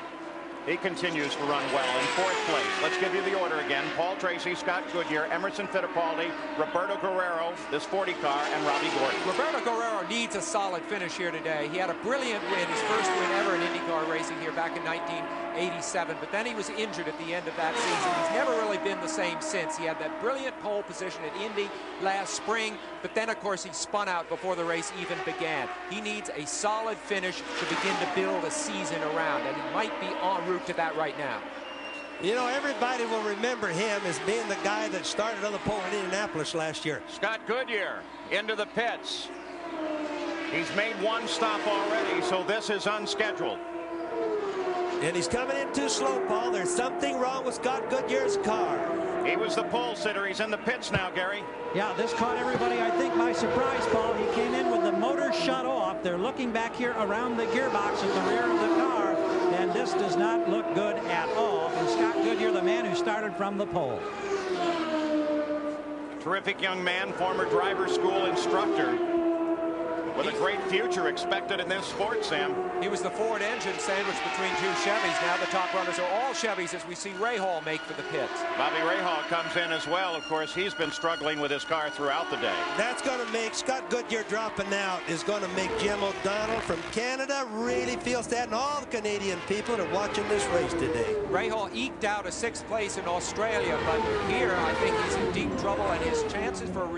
He continues to run well in fourth place. Let's give you the order again. Paul Tracy, Scott Goodyear, Emerson Fittipaldi, Roberto Guerrero, this 40 car, and Robbie Gordon. Roberto Guerrero needs a solid finish here today. He had a brilliant win, his first win ever in IndyCar racing here back in 1987, but then he was injured at the end of that season. He's never really been the same since. He had that brilliant pole position at Indy last spring, but then, of course, he spun out before the race even began. He needs a solid finish to begin to build a season around, and he might be en route to that right now. You know, everybody will remember him as being the guy that started on the pole in Indianapolis last year. Scott Goodyear into the pits. He's made one stop already, so this is unscheduled. And he's coming in too slow, Paul. There's something wrong with Scott Goodyear's car. He was the pole sitter. He's in the pits now, Gary. Yeah, this caught everybody, I think, by surprise, Paul. He came in with the motor shut off. They're looking back here around the gearbox at the rear of the car, and this does not look good at all. And Scott Goodyear, the man who started from the pole. Terrific young man, former driver school instructor, with a great future expected in this sport, Sam. He was the Ford engine sandwiched between two Chevys. Now the top runners are all Chevys, as we see Rahal make for the pits. Bobby Rahal comes in as well. Of course, he's been struggling with his car throughout the day. That's going to make Scott Goodyear dropping out, is going to make Jim O'Donnell from Canada really feel sad, and all the Canadian people that are watching this race today. Rahal eked out a 6th place in Australia, but here I think he's in deep trouble, and his chances for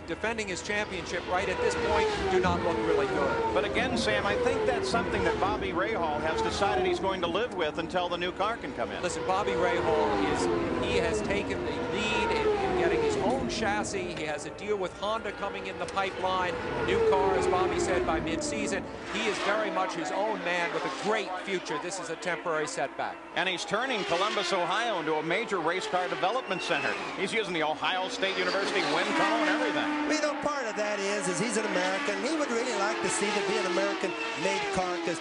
defending his championship right at this point do not look really good. But again, Sam, I think that's something that Bobby Rahal has decided he's going to live with until the new car can come in. Listen, Bobby Rahal he has taken the lead in getting his own chassis. He has a deal with Honda coming in the pipeline. A new car, as Bobby said, by mid-season. He is very much his own man with a great future. This is a temporary setback. And he's turning Columbus, Ohio into a major race car development center. He's using the Ohio State University wind tunnel and everything. Well, you know, part of that is he's an American. He would really like to see there be an American-made car, because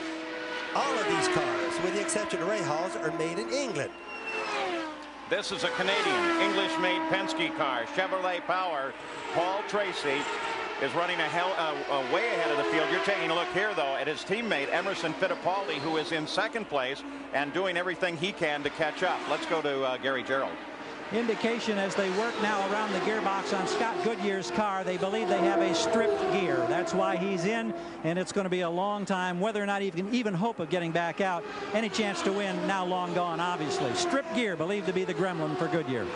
all of these cars, with the exception of Rahal's, are made in England. This is a Canadian, English-made Penske car, Chevrolet Power. Paul Tracy is running way ahead of the field. You're taking a look here, though, at his teammate, Emerson Fittipaldi, who is in second place and doing everything he can to catch up. Let's go to Gary Gerald. Indication as they work now around the gearbox on Scott Goodyear's car, they believe they have a stripped gear. That's why he's in, and it's going to be a long time. Whether or not he can even hope of getting back out, any chance to win now long gone, obviously. Stripped gear believed to be the gremlin for Goodyear.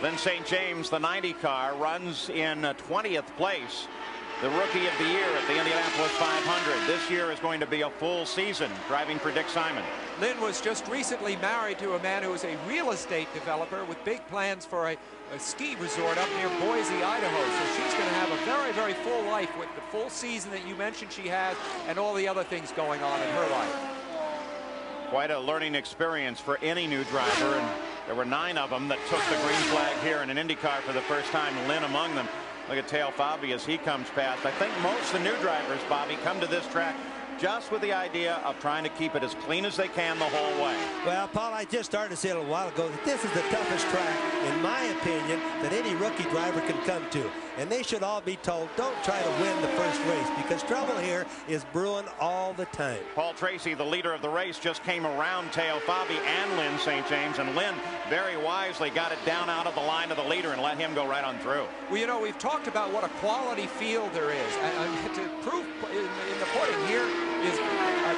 Lynn St. James, the 90 car, runs in 20th place. The rookie of the year at the Indianapolis 500. This year is going to be a full season driving for Dick Simon. Lynn was just recently married to a man who is a real estate developer with big plans for a ski resort up near Boise, Idaho. So she's going to have a very, very full life with the full season that you mentioned she has and all the other things going on in her life. Quite a learning experience for any new driver, and there were 9 of them that took the green flag here in an IndyCar for the first time, Lynn among them. Look at Teo Fabi as he comes past. I think most of the new drivers, Bobby, come to this track just with the idea of trying to keep it as clean as they can the whole way. Well, Paul, I just started to say a little while ago that this is the toughest track, in my opinion, that any rookie driver can come to. And they should all be told, don't try to win the first race, because trouble here is brewing all the time. Paul Tracy, the leader of the race, just came around Teo Fabi and Lynn St. James, and Lynn very wisely got it down out of the line of the leader and let him go right on through. Well, you know, we've talked about what a quality field there is. And to prove in the pudding here is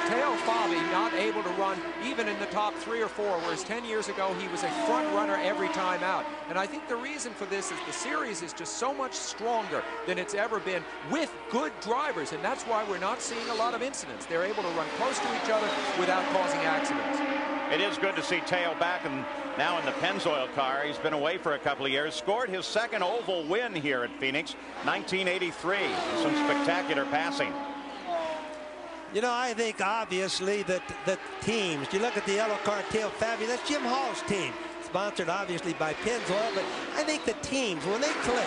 Teo Fabi not able to run even in the top 3 or 4, whereas 10 years ago he was a front runner every time out. And I think the reason for this is the series is just so much stronger than it's ever been with good drivers, and that's why we're not seeing a lot of incidents. They're able to run close to each other without causing accidents. It is good to see Teo back and now in the Pennzoil car. He's been away for a couple of years. Scored his second oval win here at Phoenix, 1983. Some spectacular passing. You know, I think obviously that the teams, you look at the yellow car, Teo Fabi, that's Jim Hall's team. Sponsored obviously by Pennzoil, but I think the teams, when they click,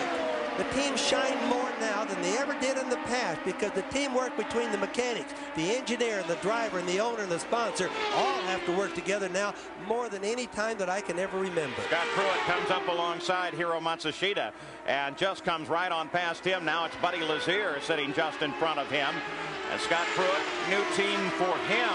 the teams shine more now than they ever did in the past, because the teamwork between the mechanics, the engineer, the driver, and the owner and the sponsor all have to work together now more than any time that I can ever remember. Scott Pruitt comes up alongside Hiro Matsushita and just comes right on past him. Now it's Buddy Lazier sitting just in front of him. And Scott Pruitt, new team for him.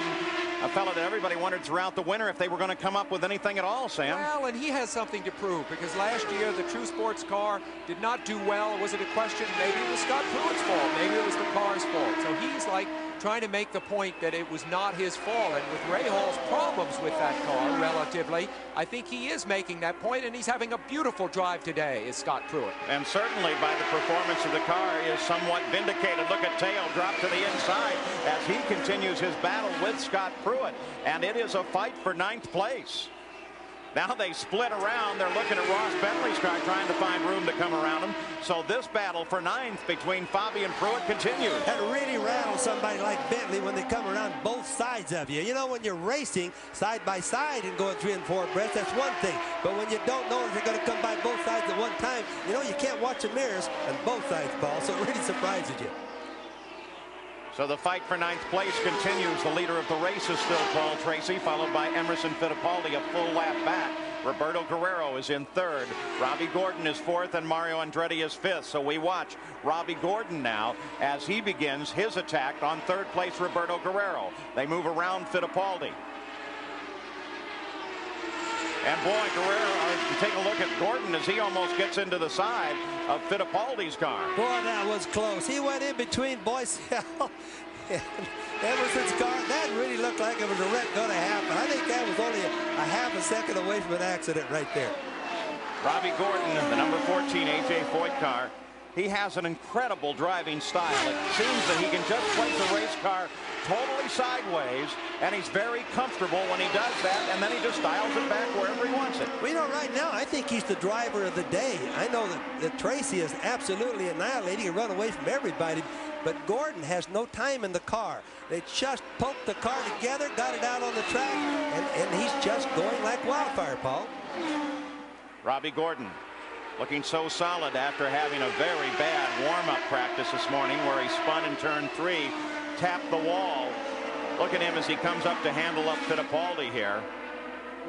A fellow that everybody wondered throughout the winter if they were going to come up with anything at all, Sam. Well, and he has something to prove, because last year the True Sports car did not do well. Was it a question? Maybe it was Scott Pruitt's fault. Maybe it was the car's fault. So he's like trying to make the point that it was not his fault. And with Ray Hall's problems with that car, relatively, I think he is making that point, and he's having a beautiful drive today, is Scott Pruitt. And certainly by the performance of the car is somewhat vindicated. Look at Teo drop to the inside as he continues his battle with Scott Pruitt. And it is a fight for 9th place. Now they split around. They're looking at Ross Bentley's car, trying to find room to come around him. So this battle for 9th between Fabi and Pruitt continues. That really rattles somebody like Bentley when they come around both sides of you. You know, when you're racing side by side and going 3 and 4 abreast, that's one thing. But when you don't know if you're going to come by both sides at one time, you know, you can't watch the mirrors on both sides, Paul. So it really surprises you. So the fight for 9th place continues. The leader of the race is still Paul Tracy, followed by Emerson Fittipaldi a full lap back. Roberto Guerrero is in 3rd. Robbie Gordon is 4th, and Mario Andretti is 5th. So we watch Robbie Gordon now as he begins his attack on 3rd place Roberto Guerrero. They move around Fittipaldi. And boy, Guerrero, take a look at Gordon as he almost gets into the side of Fittipaldi's car. Boy, that was close. He went in between Boyce and Emerson's car. That really looked like it was a wreck going to happen. I think that was only a half a second away from an accident right there. Robbie Gordon, the number 14 A.J. Foyt car. He has an incredible driving style. It seems that he can just place a race car totally sideways, and he's very comfortable when he does that, and then he just dials it back wherever he wants it. Well, you know, right now, I think he's the driver of the day. I know that Tracy is absolutely annihilating and run away from everybody, but Gordon has no time in the car. They just poked the car together, got it out on the track, and he's just going like wildfire, Paul. Robbie Gordon looking so solid after having a very bad warm-up practice this morning where he spun in turn 3, tapped the wall. Look at him as he comes up to handle up Fittipaldi here.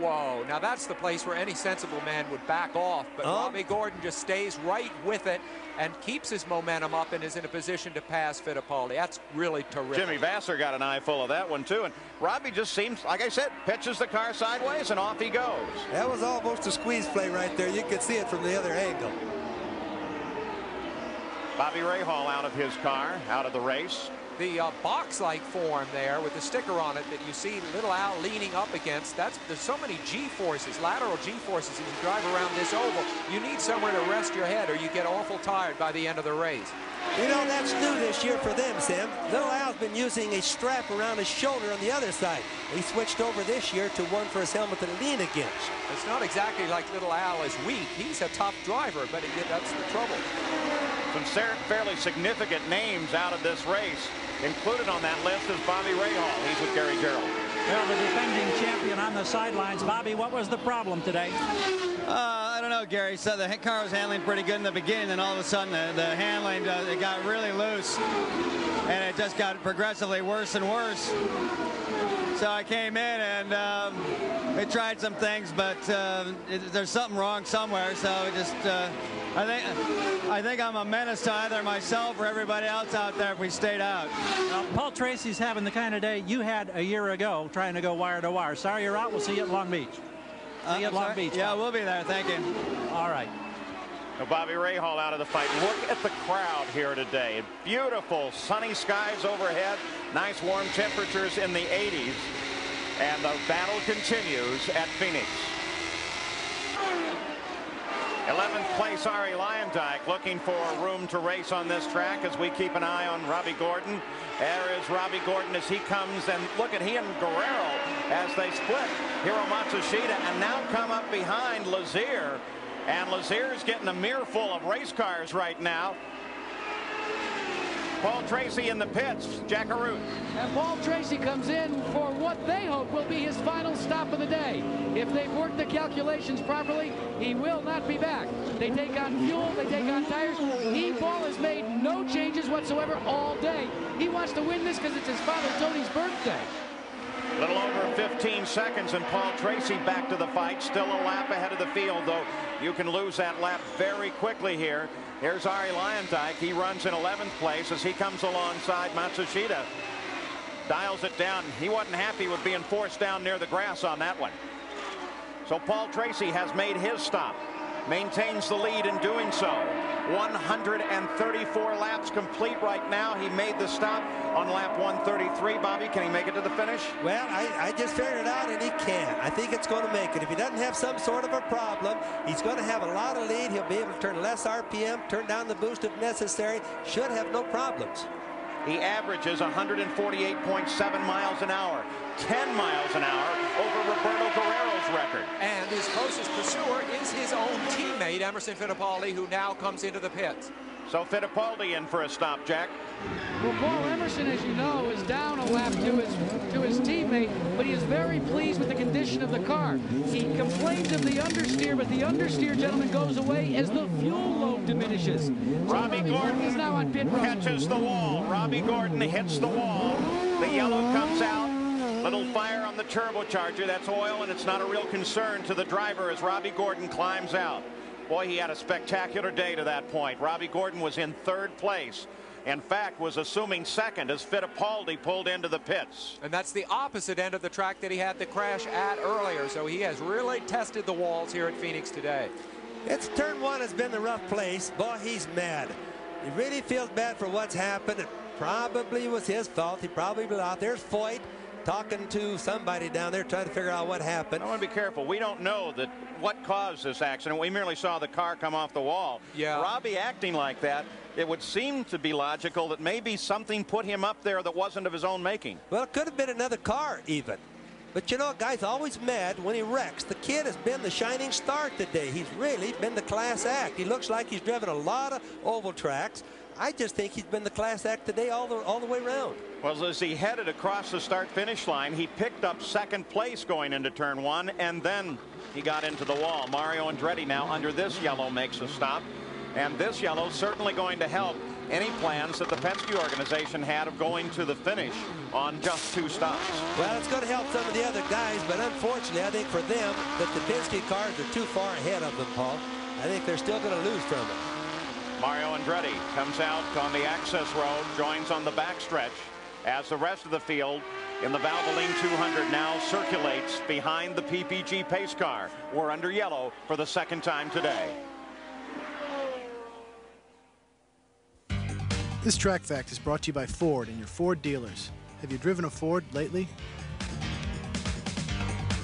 Whoa, now that's the place where any sensible man would back off, but Robbie Gordon just stays right with it and keeps his momentum up and is in a position to pass Fittipaldi. That's really terrific. Jimmy Vasser got an eye full of that one too, and Robbie just seems, like I said, pitches the car sideways and off he goes. That was almost a squeeze play right there. You could see it from the other angle. Bobby Rahal out of his car, out of the race. The box-like form there with the sticker on it that you see Little Al leaning up against, there's so many G-forces, lateral G-forces, as you drive around this oval. You need somewhere to rest your head or you get awful tired by the end of the race. You know, that's new this year for them, Sam. Little Al's been using a strap around his shoulder on the other side. He switched over this year to one for his helmet to lean against. It's not exactly like Little Al is weak. He's a tough driver, but that's the trouble. Some fairly significant names out of this race. Included on that list is Bobby Rahal. He's with Gary Gerald. Well, the defending champion on the sidelines. Bobby, what was the problem today? I don't know, Gary. So the car was handling pretty good in the beginning, and all of a sudden the handling it got really loose, and it just got progressively worse and worse. So I came in and we tried some things, but there's something wrong somewhere. So it just I think I'm a menace to either myself or everybody else out there if we stayed out. Paul Tracy's having the kind of day you had a year ago trying to go wire to wire. Sorry you're out. We'll see you at Long Beach. See you at Long Beach. Yeah, we'll be there. Thank you. All right. Now Bobby Rahal out of the fight. Look at the crowd here today. Beautiful sunny skies overhead. Nice warm temperatures in the 80s. And the battle continues at Phoenix. 11th place, Ari Luyendyk looking for room to race on this track as we keep an eye on Robbie Gordon. There is Robbie Gordon as he comes, and look at he and Guerrero as they split. Hiro Matsushita and now come up behind Lazier. And Lazier's getting a mirror full of race cars right now. Paul Tracy in the pits, Jack Arute. And Paul Tracy comes in for what they hope will be his final stop of the day. If they've worked the calculations properly, he will not be back. They take on fuel, they take on tires. Paul has made no changes whatsoever all day. He wants to win this because it's his father Tony's birthday. A little over 15 seconds and Paul Tracy back to the fight. Still a lap ahead of the field, though you can lose that lap very quickly here. Here's Ari Luyendyk. He runs in 11th place as he comes alongside Matsushita. Dials it down. He wasn't happy with being forced down near the grass on that one. So Paul Tracy has made his stop. Maintains the lead in doing so. 134 laps complete right now. He made the stop on lap 133. Bobby, can he make it to the finish? Well, I just figured it out, and he can. I think it's going to make it. If he doesn't have some sort of a problem, he's going to have a lot of lead. He'll be able to turn less RPM, turn down the boost if necessary. Should have no problems. He averages 148.7 miles an hour, 10 miles an hour over Roberto Guerrero's record. And his closest pursuer is his own teammate, Emerson Fittipaldi, who now comes into the pits. So Fittipaldi in for a stop, Jack. Well, Paul Emerson, as you know, is down a lap to his teammate, but he is very pleased with the condition of the car. He complains of the understeer, but the understeer, gentlemen, goes away as the fuel load diminishes. So Robbie Gordon is now on pit road. Catches the wall. Robbie Gordon hits the wall. The yellow comes out. Little fire on the turbocharger. That's oil, and it's not a real concern to the driver as Robbie Gordon climbs out. Boy, he had a spectacular day to that point. Robbie Gordon was in 3rd place. In fact, was assuming 2nd as Fittipaldi pulled into the pits. And that's the opposite end of the track that he had the crash at earlier. So he has really tested the walls here at Phoenix today. It's turn 1 has been the rough place. Boy, he's mad. He really feels bad for what's happened. It probably was his fault. He probably blew out. There's Foyt talking to somebody down there trying to figure out what happened. I want to be careful. We don't know that what caused this accident. We merely saw the car come off the wall. Yeah. Robbie acting like that, it would seem to be logical that maybe something put him up there that wasn't of his own making. Well, it could have been another car even. But you know, a guy's always mad when he wrecks. The kid has been the shining star today. He's really been the class act. He looks like he's driven a lot of oval tracks. I just think he's been the class act today all the way around. Well, as he headed across the start-finish line, he picked up 2nd place going into turn 1, and then he got into the wall. Mario Andretti now under this yellow makes a stop, and this yellow certainly going to help any plans that the Penske organization had of going to the finish on just 2 stops. Well, it's going to help some of the other guys, but unfortunately, I think for them that the Penske cars are too far ahead of them, Paul. I think they're still going to lose from it. Mario Andretti comes out on the access road, joins on the backstretch as the rest of the field in the Valvoline 200 now circulates behind the PPG pace car. We're under yellow for the 2nd time today. This Track Fact is brought to you by Ford and your Ford dealers. Have you driven a Ford lately?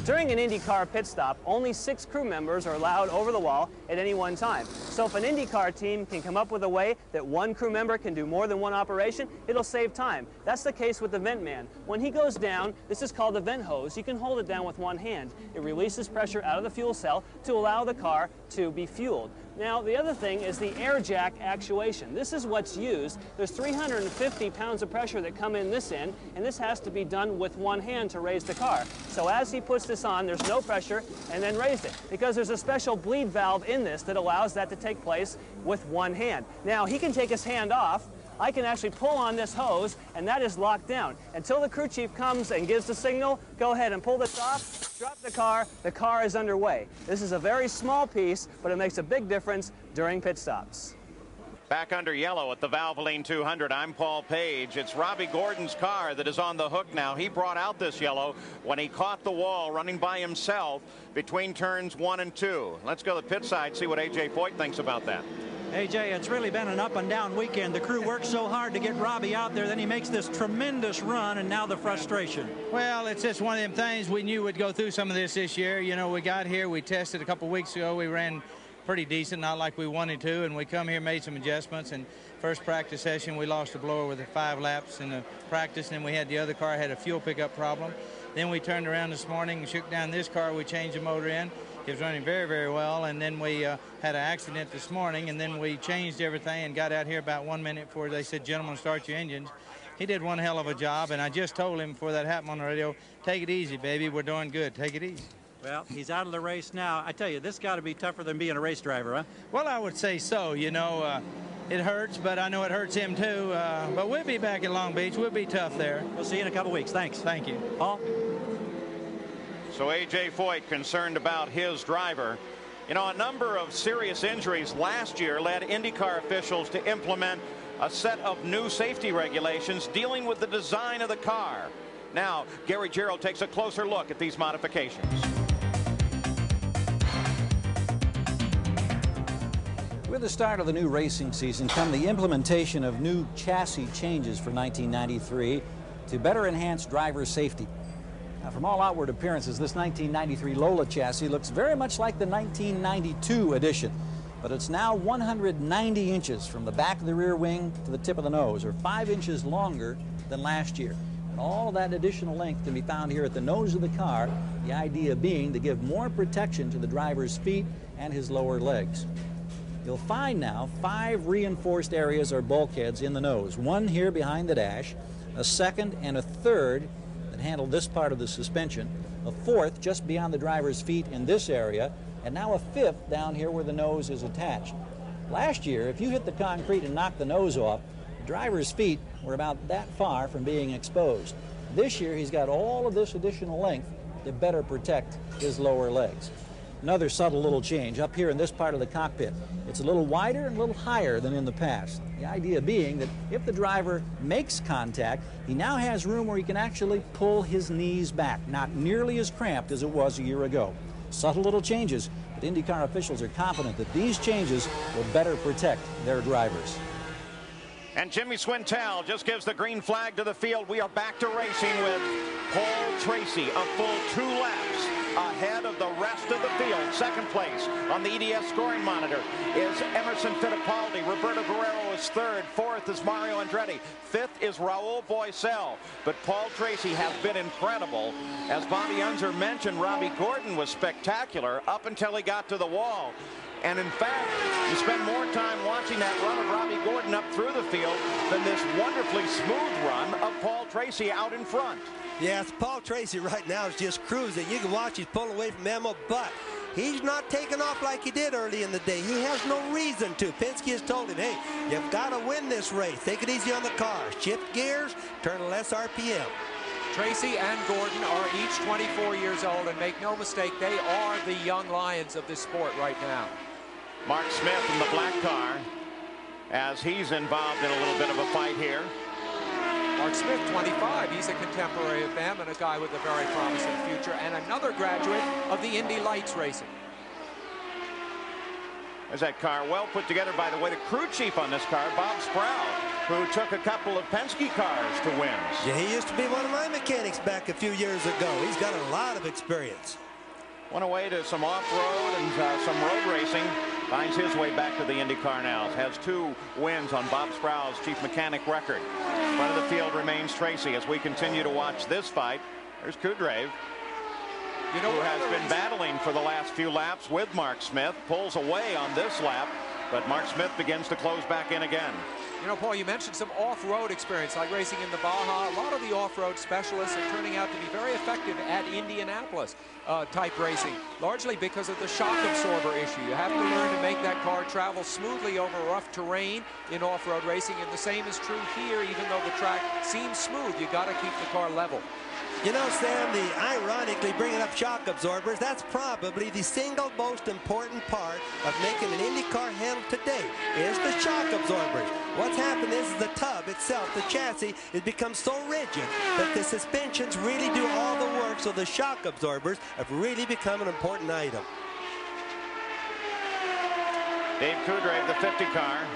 During an IndyCar pit stop, only 6 crew members are allowed over the wall at any one time. So if an IndyCar team can come up with a way that 1 crew member can do more than 1 operation, it'll save time. That's the case with the vent man. When he goes down, this is called the vent hose. You can hold it down with 1 hand. It releases pressure out of the fuel cell to allow the car to be fueled. Now, the other thing is the air jack actuation. This is what's used. There's 350 pounds of pressure that come in this end, and this has to be done with one hand to raise the car. So as he puts this on, there's no pressure, and then raised it, because there's a special bleed valve in this that allows that to take place with one hand. Now, he can take his hand off. I can actually pull on this hose, and that is locked down. Until the crew chief comes and gives the signal, go ahead and pull this off, drop the car is underway. This is a very small piece, but it makes a big difference during pit stops. Back under yellow at the Valvoline 200, I'm Paul Page. It's Robbie Gordon's car that is on the hook now. He brought out this yellow when he caught the wall running by himself between turns 1 and 2. Let's go to the pit side, see what A.J. Foyt thinks about that. AJ, it's really been an up and down weekend. The crew worked so hard to get Robbie out there, then he makes this tremendous run, and now the frustration. Well, it's just one of them things. We knew we'd go through some of this year. You know, we got here, we tested a couple weeks ago, we ran pretty decent, not like we wanted to, and we come here, made some adjustments, and first practice session we lost a blower with the 5 laps in the practice, and then we had the other car had a fuel pickup problem. Then we turned around this morning and shook down this car. We changed the motor in. It was running very, very well, and then we had an accident this morning, and then we changed everything and got out here about 1 minute before they said, gentlemen, start your engines. He did one hell of a job, and I just told him before that happened on the radio, take it easy, baby. We're doing good. Take it easy. Well, he's out of the race now. I tell you, this got to be tougher than being a race driver, huh? Well, I would say so. You know, it hurts, but I know it hurts him too. But we'll be back at Long Beach. We'll be tough there. We'll see you in a couple weeks. Thanks. Thank you. Paul? So A.J. Foyt concerned about his driver. You know, a number of serious injuries last year led IndyCar officials to implement a set of new safety regulations dealing with the design of the car. Now, Gary Gerould takes a closer look at these modifications. With the start of the new racing season come the implementation of new chassis changes for 1993 to better enhance driver safety. Now, from all outward appearances, this 1993 Lola chassis looks very much like the 1992 edition, but it's now 190 inches from the back of the rear wing to the tip of the nose, or 5 inches longer than last year. And all of that additional length can be found here at the nose of the car, the idea being to give more protection to the driver's feet and his lower legs. You'll find now 5 reinforced areas or bulkheads in the nose, one here behind the dash, a second and a third that handle this part of the suspension, a fourth just beyond the driver's feet in this area, and now a fifth down here where the nose is attached. Last year, if you hit the concrete and knocked the nose off, the driver's feet were about that far from being exposed. This year, he's got all of this additional length to better protect his lower legs. Another subtle little change up here in this part of the cockpit. It's a little wider and a little higher than in the past. The idea being that if the driver makes contact, he now has room where he can actually pull his knees back, not nearly as cramped as it was a year ago. Subtle little changes, but IndyCar officials are confident that these changes will better protect their drivers. And Jimmy Swintel just gives the green flag to the field. We are back to racing with Paul Tracy, a full 2 laps ahead of the rest of the field. Second place on the EDS scoring monitor is Emerson Fittipaldi. Roberto Guerrero is third. Fourth is Mario Andretti. Fifth is Raul Boesel. But Paul Tracy has been incredible. As Bobby Unser mentioned, Robbie Gordon was spectacular up until he got to the wall. And in fact, you spend more time watching that run of Robbie Gordon up through the field than this wonderfully smooth run of Paul Tracy out in front. Yes, Paul Tracy right now is just cruising. You can watch he's pulling away from Emma, but he's not taking off like he did early in the day. He has no reason to. Penske has told him, hey, you've got to win this race. Take it easy on the cars. Shift gears, turn less RPM. Tracy and Gordon are each 24 years old, and make no mistake, they are the young lions of this sport right now. Mark Smith in the black car as he's involved in a little bit of a fight here. Mark Smith, 25. He's a contemporary of them and a guy with a very promising future, and another graduate of the Indy Lights racing. There's that car well put together, by the way. The crew chief on this car, Bob Sproul, who took a couple of Penske cars to wins. Yeah, he used to be one of my mechanics back a few years ago. He's got a lot of experience. Went away to some off-road and some road racing. Finds his way back to the IndyCar now. Has 2 wins on Bob Sproul's chief mechanic record. Front of the field remains Tracy as we continue to watch this fight. There's Kudrave. who has been battling for the last few laps with Mark Smith, pulls away on this lap, but Mark Smith begins to close back in again. You know, Paul, you mentioned some off-road experience, like racing in the Baja. A lot of the off-road specialists are turning out to be very effective at Indianapolis type racing, largely because of the shock absorber issue. You have to learn to make that car travel smoothly over rough terrain in off-road racing, and the same is true here. Even though the track seems smooth, you got to keep the car level. You know, Sam, ironically bringing up shock absorbers, that's probably the single most important part of making an IndyCar handle today, is the shock absorbers. What's happened is the tub itself, the chassis, it becomes so rigid that the suspensions really do all the work, so the shock absorbers have really become an important item. Dave Kudrave, the 50 car,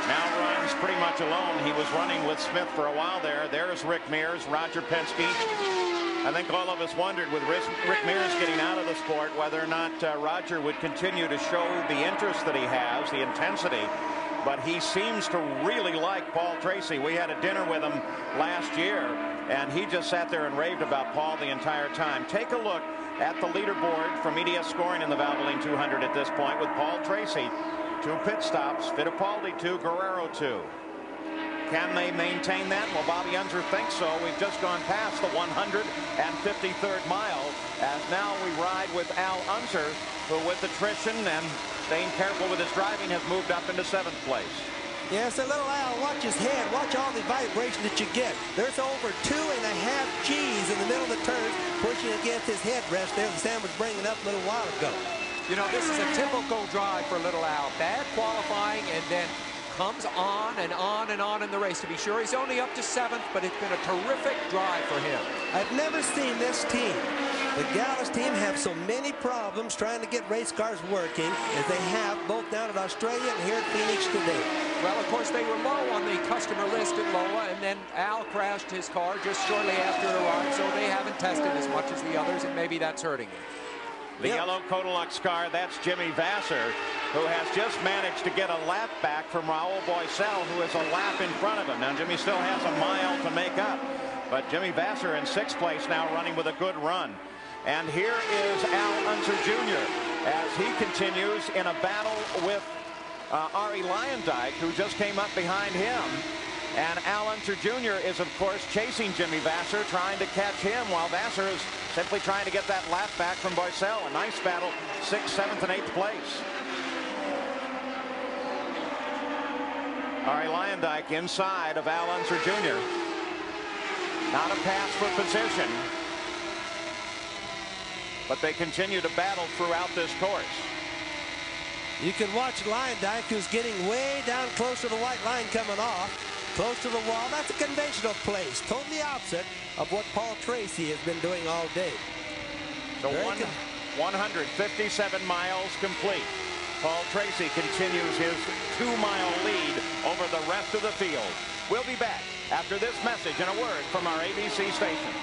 now runs pretty much alone. He was running with Smith for a while there. There's Rick Mears, Roger Penske. I think all of us wondered with Rick Mears getting out of the sport whether or not Roger would continue to show the interest that he has, the intensity. But he seems to really like Paul Tracy. We had a dinner with him last year, and he just sat there and raved about Paul the entire time. Take a look at the leaderboard from EDS scoring in the Valvoline 200 at this point with Paul Tracy. 2 pit stops, Fittipaldi 2, Guerrero 2. Can they maintain that? Well, Bobby Unser thinks so. We've just gone past the 153rd mile, as now we ride with Al Unser, who with attrition and staying careful with his driving has moved up into 7th place. Yes, a little Al, watch his head. Watch all the vibration that you get. There's over 2.5 G's in the middle of the turn pushing against his headrest there that Sam was bringing up a little while ago. You know, this is a typical drive for little Al. Bad qualifying and then comes on and on and on in the race. To be sure, he's only up to 7th, but it's been a terrific drive for him. I've never seen this team, the Gallus team, have so many problems trying to get race cars working as they have both down at Australia and here at Phoenix today. Well, of course, they were low on the customer list at Lola, and then Al crashed his car just shortly after it arrived, so they haven't tested as much as the others, and maybe that's hurting him. The yellow Codilux car, that's Jimmy Vasser, who has just managed to get a lap back from Raul Boisel, who is a lap in front of him. Now, Jimmy still has a mile to make up, but Jimmy Vasser in 6th place now, running with a good run. And here is Al Unser Jr. as he continues in a battle with Arie Luyendyk, who just came up behind him. And Al Unser Jr. is, of course, chasing Jimmy Vasser, trying to catch him, while Vasser is simply trying to get that lap back from Boisel. A nice battle, 6th, 7th, and 8th place. Arie Luyendyk inside of Al Unser Jr. Not a pass for position, but they continue to battle throughout this course. You can watch Luyendyk, who's getting way down close to the white line coming off. Close to the wall. That's a conventional place. Totally opposite of what Paul Tracy has been doing all day. So 157 miles complete. Paul Tracy continues his 2-mile lead over the rest of the field. We'll be back after this message and a word from our ABC station.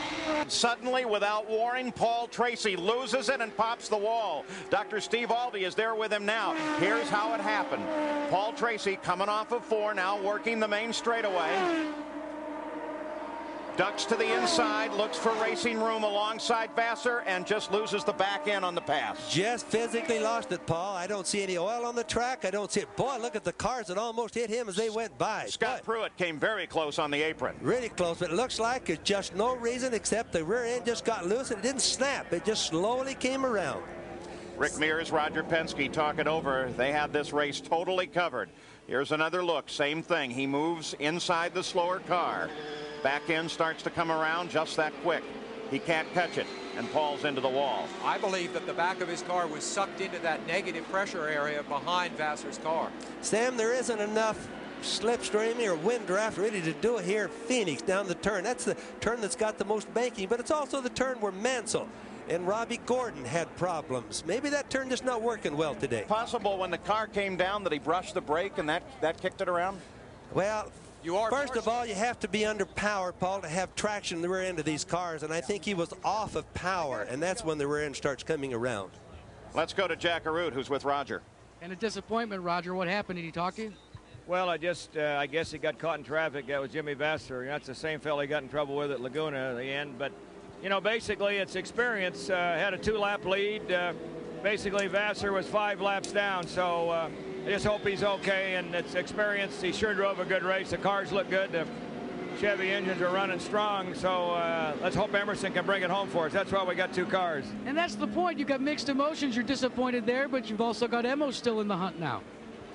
Suddenly, without warning, Paul Tracy loses it and pops the wall. Dr. Steve Alvey is there with him now. Here's how it happened. Paul Tracy coming off of 4, now working the main straightaway. Ducks to the inside, looks for racing room alongside Vasser, and just loses the back end on the pass. Just physically lost it, Paul. I don't see any oil on the track. I don't see it. Boy, look at the cars that almost hit him as they went by. Scott Pruitt came very close on the apron. Really close, but it looks like it's just no reason except the rear end just got loose and it didn't snap. It just slowly came around. Rick Mears, Roger Penske talk it over. They had this race totally covered. Here's another look. Same thing. He moves inside the slower car. Back end starts to come around just that quick. He can't catch it, and Paul's into the wall. I believe that the back of his car was sucked into that negative pressure area behind Vasser's car. Sam, there isn't enough slipstreaming or wind draft really to do it here at Phoenix down the turn. That's the turn that's got the most banking, but it's also the turn where Mansell and Robbie Gordon had problems. Maybe that turn just not working well today. Possible when the car came down that he brushed the brake and that kicked it around? Well, first of all, you have to be under power, Paul, to have traction in the rear end of these cars, and I think he was off of power, and that's when the rear end starts coming around. Let's go to Jack Arute, who's with Roger. And a disappointment, Roger. What happened? Did he talk to you? Well, I guess he got caught in traffic. That was Jimmy Vasser. That's the same fellow he got in trouble with at Laguna at the end. But You know, basically it's experience. Had a 2-lap lead. Basically Vassar was 5 laps down, so I just hope he's okay, and it's experience. He sure drove a good race. The cars look good. The Chevy engines are running strong, so let's hope Emerson can bring it home for us. That's why we got 2 cars. And that's the point. You've got mixed emotions. You're disappointed there, but you've also got Emo still in the hunt now.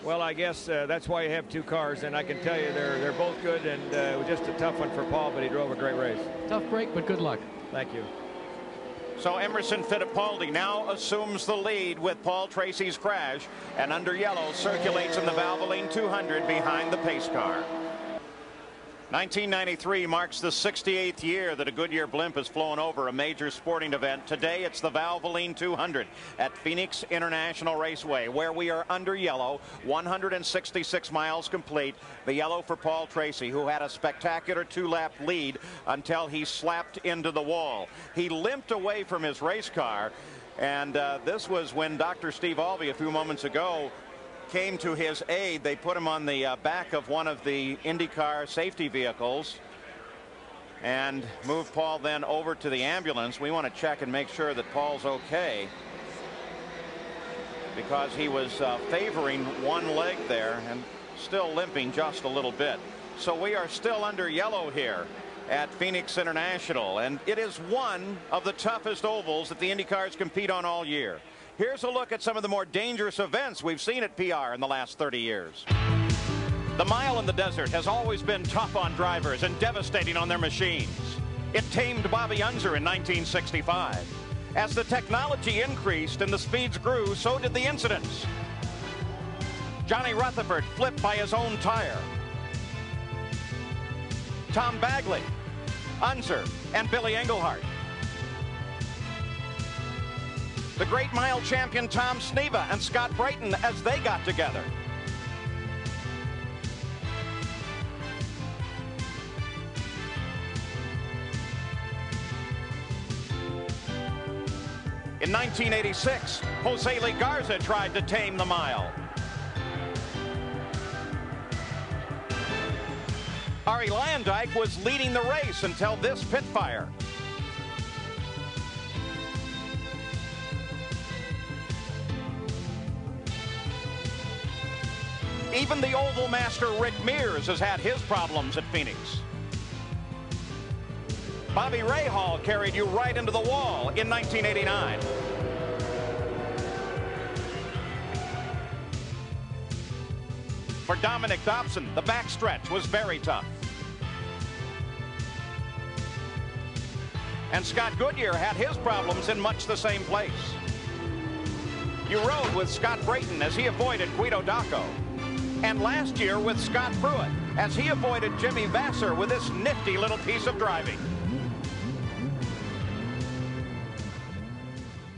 Well, I guess that's why you have 2 cars, and I can tell you they're both good, and it was just a tough one for Paul, but he drove a great race. Tough break, but good luck. Thank you. So Emerson Fittipaldi now assumes the lead with Paul Tracy's crash, and under yellow circulates in the Valvoline 200 behind the pace car. 1993 marks the 68th year that a Goodyear blimp has flown over a major sporting event. Today it's the Valvoline 200 at Phoenix International Raceway, where we are under yellow, 166 miles complete. The yellow for Paul Tracy, who had a spectacular 2-lap lead until he slapped into the wall. He limped away from his race car, and this was when Dr. Steve Alvey a few moments ago came to his aid. They put him on the back of one of the INDYCAR safety vehicles and moved Paul then over to the ambulance. We want to check and make sure that Paul's okay, because he was favoring one leg there and still limping just a little bit. So we are still under yellow here at Phoenix International, and it is one of the toughest ovals that the IndyCars compete on all year. Here's a look at some of the more dangerous events we've seen at PR in the last 30 years. The mile in the desert has always been tough on drivers and devastating on their machines. It tamed Bobby Unser in 1965. As the technology increased and the speeds grew, so did the incidents. Johnny Rutherford flipped by his own tire. Tom Bagley, Unser, and Billy Engelhart. The great mile champion Tom Sneva and Scott Brayton as they got together. In 1986, Jose Lee Garza tried to tame the mile. Arie Luyendyk was leading the race until this pit fire. Even the oval master Rick Mears has had his problems at Phoenix. Bobby Rahal carried you right into the wall in 1989. For Dominic Dobson, the backstretch was very tough. And Scott Goodyear had his problems in much the same place. You rode with Scott Brayton as he avoided Guido Dacco. And last year with Scott Pruitt as he avoided Jimmy Vassar with this nifty little piece of driving.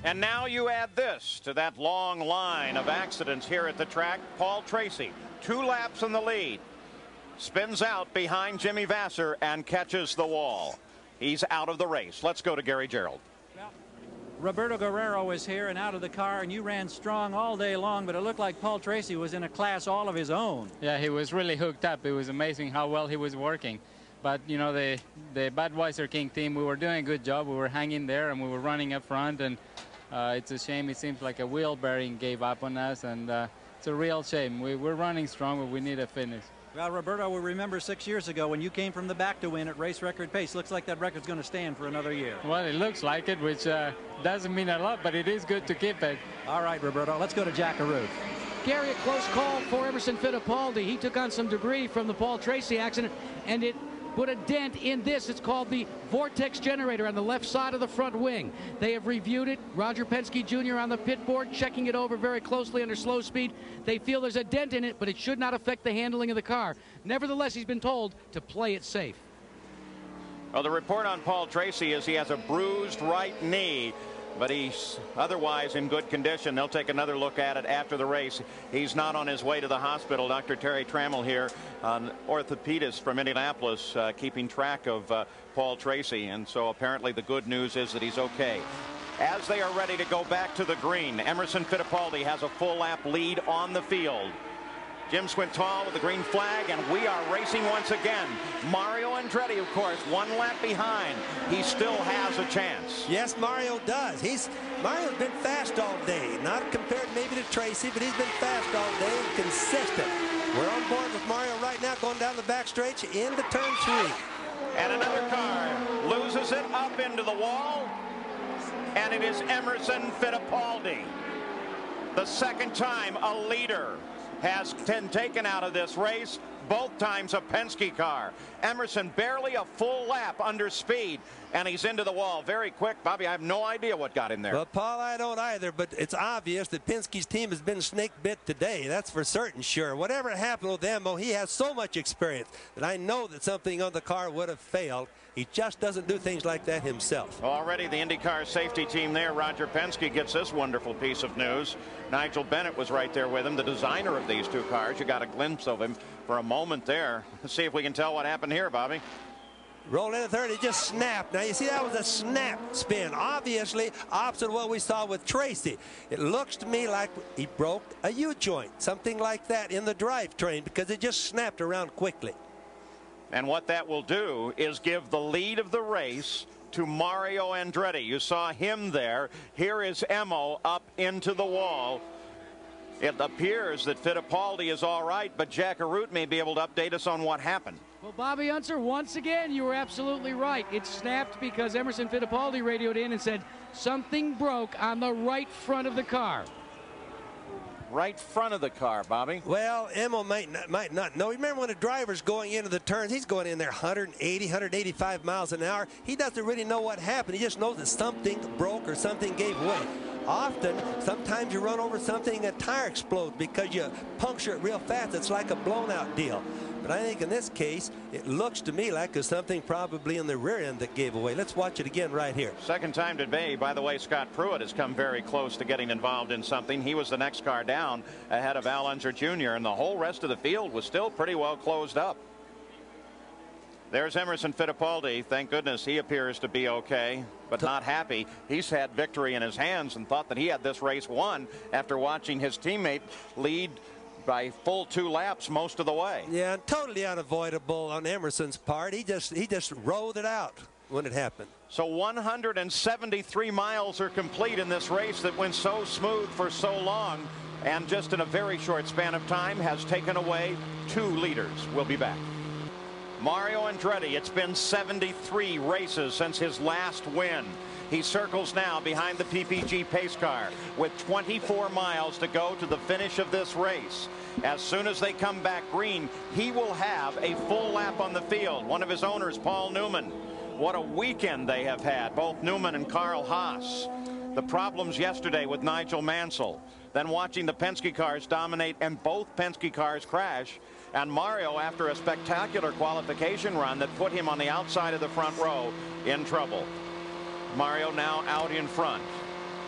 And now you add this to that long line of accidents here at the track. Paul Tracy, 2 laps in the lead, spins out behind Jimmy Vassar and catches the wall. He's out of the race. Let's go to Gary Gerould. Roberto Guerrero was here and out of the car, and you ran strong all day long, but it looked like Paul Tracy was in a class all of his own. Yeah, he was really hooked up. It was amazing how well he was working. But, you know, the Budweiser King team, we were doing a good job. We were hanging there, and we were running up front, and it's a shame. It seems like a wheel bearing gave up on us, and it's a real shame. We're running strong, but we need a finish. Well, Roberto, we remember 6 years ago when you came from the back to win at race record pace. Looks like that record's going to stand for another year. Well, it looks like it, which doesn't mean a lot, but it is good to keep it. All right, Roberto, let's go to Jack Arute. Gary, a close call for Emerson Fittipaldi. He took on some debris from the Paul Tracy accident, and it put a dent in this. It's called the vortex generator on the left side of the front wing. They have reviewed it. Roger Penske Jr. on the pit board, checking it over very closely under slow speed. They feel there's a dent in it, but it should not affect the handling of the car. Nevertheless, he's been told to play it safe. Well, the report on Paul Tracy is he has a bruised right knee, but he's otherwise in good condition. They'll take another look at it after the race. He's not on his way to the hospital. Dr. Terry Trammell here, an orthopedist from Indianapolis, keeping track of Paul Tracy. And so apparently the good news is that he's okay. As they are ready to go back to the green, Emerson Fittipaldi has a full lap lead on the field. Jim Swintal with the green flag, and we are racing once again. Mario Andretti, of course, 1 lap behind. He still has a chance. Yes, Mario does. Mario's been fast all day. Not compared maybe to Tracy, but he's been fast all day and consistent. We're on board with Mario right now, going down the back stretch into turn 3. And another car loses it up into the wall, and it is Emerson Fittipaldi. The second time a leader has been taken out of this race, both times a Penske car. Emerson barely a full lap under speed, and he's into the wall very quick. Bobby, I have no idea what got in there. Well, Paul, I don't either, but it's obvious that Penske's team has been snake bit today. That's for certain, sure. Whatever happened with Emo, he has so much experience that I know that something on the car would have failed. He just doesn't do things like that himself. Already the IndyCar safety team there. Roger Penske gets this wonderful piece of news. Nigel Bennett was right there with him, the designer of these 2 cars. You got a glimpse of him for a moment there. Let's see if we can tell what happened here, Bobby. Rolled into third, it just snapped. Now, you see, that was a snap spin. Obviously, opposite of what we saw with Tracy. It looks to me like he broke a U-joint, something like that in the drivetrain, because it just snapped around quickly. And what that will do is give the lead of the race to Mario Andretti. You saw him there. Here is Emo up into the wall. It appears that Fittipaldi is all right, but Jack Arute may be able to update us on what happened. Well, Bobby Unser, once again, you were absolutely right. It snapped because Emerson Fittipaldi radioed in and said something broke on the right front of the car. Right front of the car, Bobby. Well, Emo might not know. Remember when a driver's going into the turns, he's going in there 180, 185 miles an hour. He doesn't really know what happened. He just knows that something broke or something gave way. Often, sometimes you run over something, a tire explodes because you puncture it real fast. It's like a blown out deal. But I think in this case, it looks to me like there's something probably in the rear end that gave away. Let's watch it again right here. Second time today. By the way, Scott Pruitt has come very close to getting involved in something. He was the next car down ahead of Al Unser Jr., and the whole rest of the field was still pretty well closed up. There's Emerson Fittipaldi. Thank goodness he appears to be okay, but not happy. He's had victory in his hands and thought that he had this race won after watching his teammate lead by full 2 laps most of the way. Yeah, totally unavoidable on Emerson's part. He just rode it out when it happened. So 173 miles are complete in this race that went so smooth for so long, and just in a very short span of time has taken away 2 leaders. We'll be back. Mario Andretti, it's been 73 races since his last win. He circles now behind the PPG pace car with 24 miles to go to the finish of this race. As soon as they come back green, he will have a full lap on the field. One of his owners, Paul Newman. What a weekend they have had, both Newman and Carl Haas. The problems yesterday with Nigel Mansell. Then watching the Penske cars dominate and both Penske cars crash. And Mario, after a spectacular qualification run that put him on the outside of the front row, in trouble. Mario now out in front.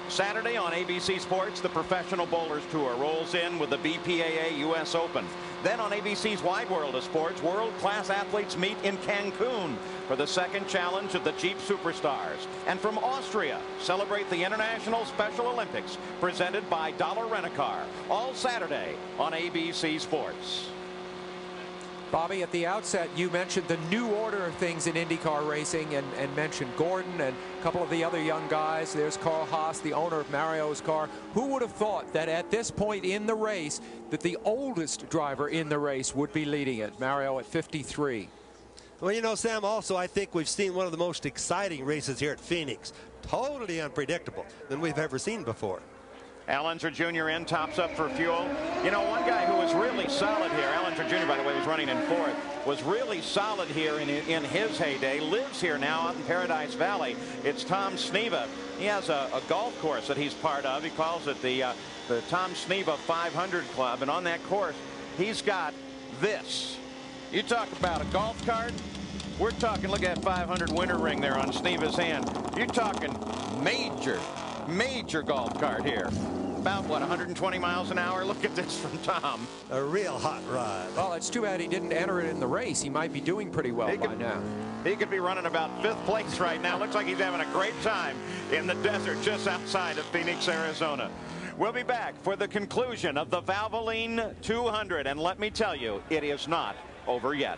Saturday on ABC Sports, the Professional Bowlers Tour rolls in with the BPAA U.S. Open. Then on ABC's Wide World of Sports, world-class athletes meet in Cancun for the second challenge of the Jeep Superstars. And from Austria, celebrate the International Special Olympics presented by Dollar Rent-A-Car. All Saturday on ABC Sports. Bobby, at the outset, you mentioned the new order of things in IndyCar racing and mentioned Gordon and a couple of the other young guys. There's Carl Haas, the owner of Mario's car. Who would have thought that at this point in the race that the oldest driver in the race would be leading it? Mario at 53. Well, you know, Sam, also I think we've seen one of the most exciting races here at Phoenix. Totally unpredictable than we've ever seen before. Al Unser Jr. in, tops up for fuel. You know, one guy who was really solid here, Al Unser Jr., by the way, was running in 4th, was really solid here in his heyday, lives here now out in Paradise Valley. It's Tom Sneva. He has a golf course that he's part of. He calls it the Tom Sneva 500 Club, and on that course, he's got this. You talk about a golf cart, we're talking, look at that 500 winter ring there on Sneva's hand. You're talking major golf cart here. About, what, 120 miles an hour? Look at this from Tom. A real hot rod. Well, it's too bad he didn't enter it in the race. He might be doing pretty well by now. He could be running about 5th place right now. Looks like he's having a great time in the desert just outside of Phoenix, Arizona. We'll be back for the conclusion of the Valvoline 200. And let me tell you, it is not over yet.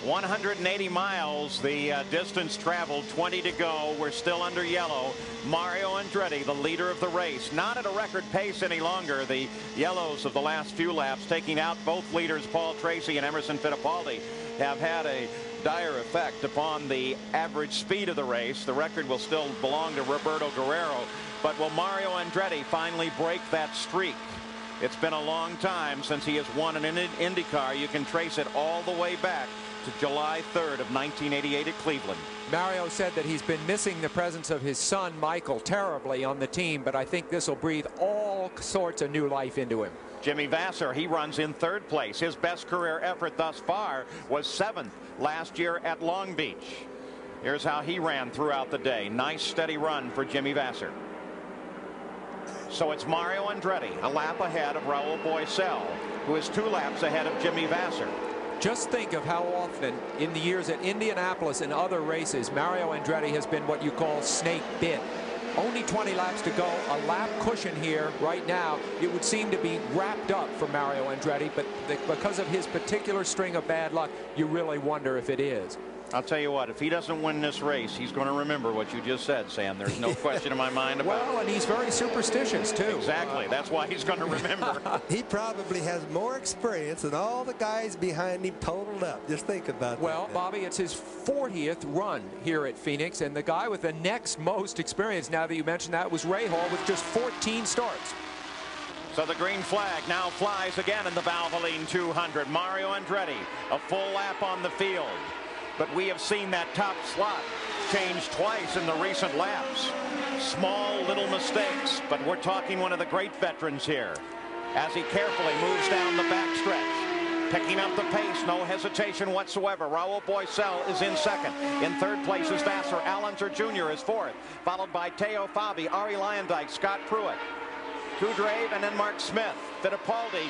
180 miles, the distance traveled, 20 to go. We're still under yellow. Mario Andretti, the leader of the race, not at a record pace any longer. The yellows of the last few laps taking out both leaders, Paul Tracy and Emerson Fittipaldi, have had a dire effect upon the average speed of the race. The record will still belong to Roberto Guerrero, but will Mario Andretti finally break that streak? It's been a long time since he has won an IndyCar. You can trace it all the way back to July 3rd of 1988 at Cleveland. Mario said that he's been missing the presence of his son Michael terribly on the team, but I think this will breathe all sorts of new life into him. Jimmy Vasser, he runs in 3rd place. His best career effort thus far was 7th last year at Long Beach. Here's how he ran throughout the day. Nice steady run for Jimmy Vasser. So it's Mario Andretti, a lap ahead of Raul Boesel, who is 2 laps ahead of Jimmy Vasser. Just think of how often in the years at Indianapolis and other races, Mario Andretti has been what you call snake bit. Only 20 laps to go, a lap cushion here right now. It would seem to be wrapped up for Mario Andretti, but because of his particular string of bad luck, you really wonder if it is. I'll tell you what, if he doesn't win this race, he's going to remember what you just said, Sam. There's no question in my mind about it. Well, and he's very superstitious, too. Exactly. That's why he's going to remember. He probably has more experience than all the guys behind him totaled up. Just think about that. Well, Bobby, it's his 40th run here at Phoenix, and the guy with the next most experience, now that you mentioned that, was Ray Hall with just 14 starts. So the green flag now flies again in the Valvoline 200. Mario Andretti, a full lap on the field. But we have seen that top slot change twice in the recent laps. Small little mistakes, but we're talking one of the great veterans here as he carefully moves down the backstretch, picking up the pace, no hesitation whatsoever. Raul Boesel is in 2nd. In 3rd place is Vasser. Allenser Jr. is 4th, followed by Teo Fabi, Ari Lyondike, Scott Pruitt, Kudrave, and then Mark Smith. Fittipaldi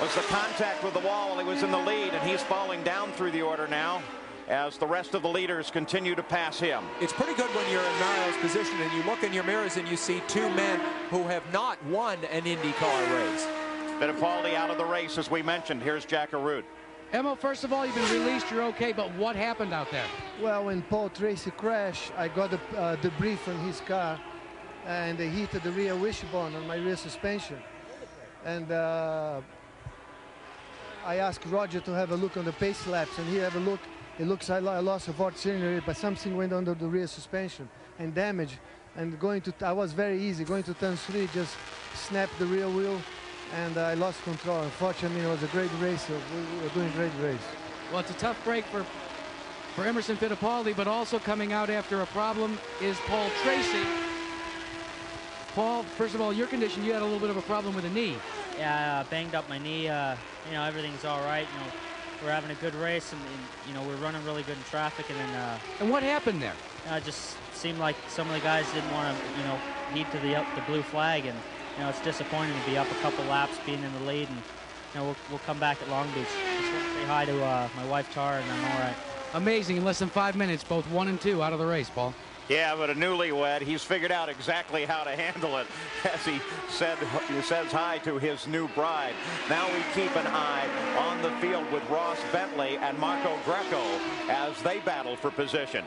was the contact with the wall while he was in the lead, and he's falling down through the order now as the rest of the leaders continue to pass him. It's pretty good when you're in Mario's position and you look in your mirrors and you see 2 men who have not won an IndyCar race. Fittipaldi out of the race, as we mentioned. Here's Jack Arute. Emmo, first of all, you've been released, you're okay, but what happened out there? Well, when Paul Tracy crashed, I got the debris from his car, and they hit the rear wishbone on my rear suspension. And I asked Roger to have a look on the pace laps, and he had a look. It looks I lost a fourth cylinder, but something went under the rear suspension and damage. And I was very easy. Going to turn 3, just snapped the rear wheel, and I lost control. Unfortunately, it was a great race. So we were doing a great race. Well, it's a tough break for Emerson Fittipaldi, but also coming out after a problem is Paul Tracy. Paul, first of all, your condition, you had a little bit of a problem with the knee. Yeah, I banged up my knee. You know, everything's all right. You know, we're having a good race, and you know, we're running really good in traffic. And then. And what happened there? It just seemed like some of the guys didn't want to, you know, heed to the blue flag, and you know, it's disappointing to be up a couple laps, being in the lead, and you know, we'll come back at Long Beach. Just want to say hi to my wife Tara, and I'm all right. Amazing! In less than 5 minutes, both 1 and 2 out of the race, Paul. Yeah, but a newlywed, he's figured out exactly how to handle it, as he says hi to his new bride. Now we keep an eye on the field with Ross Bentley and Marco Greco as they battle for position.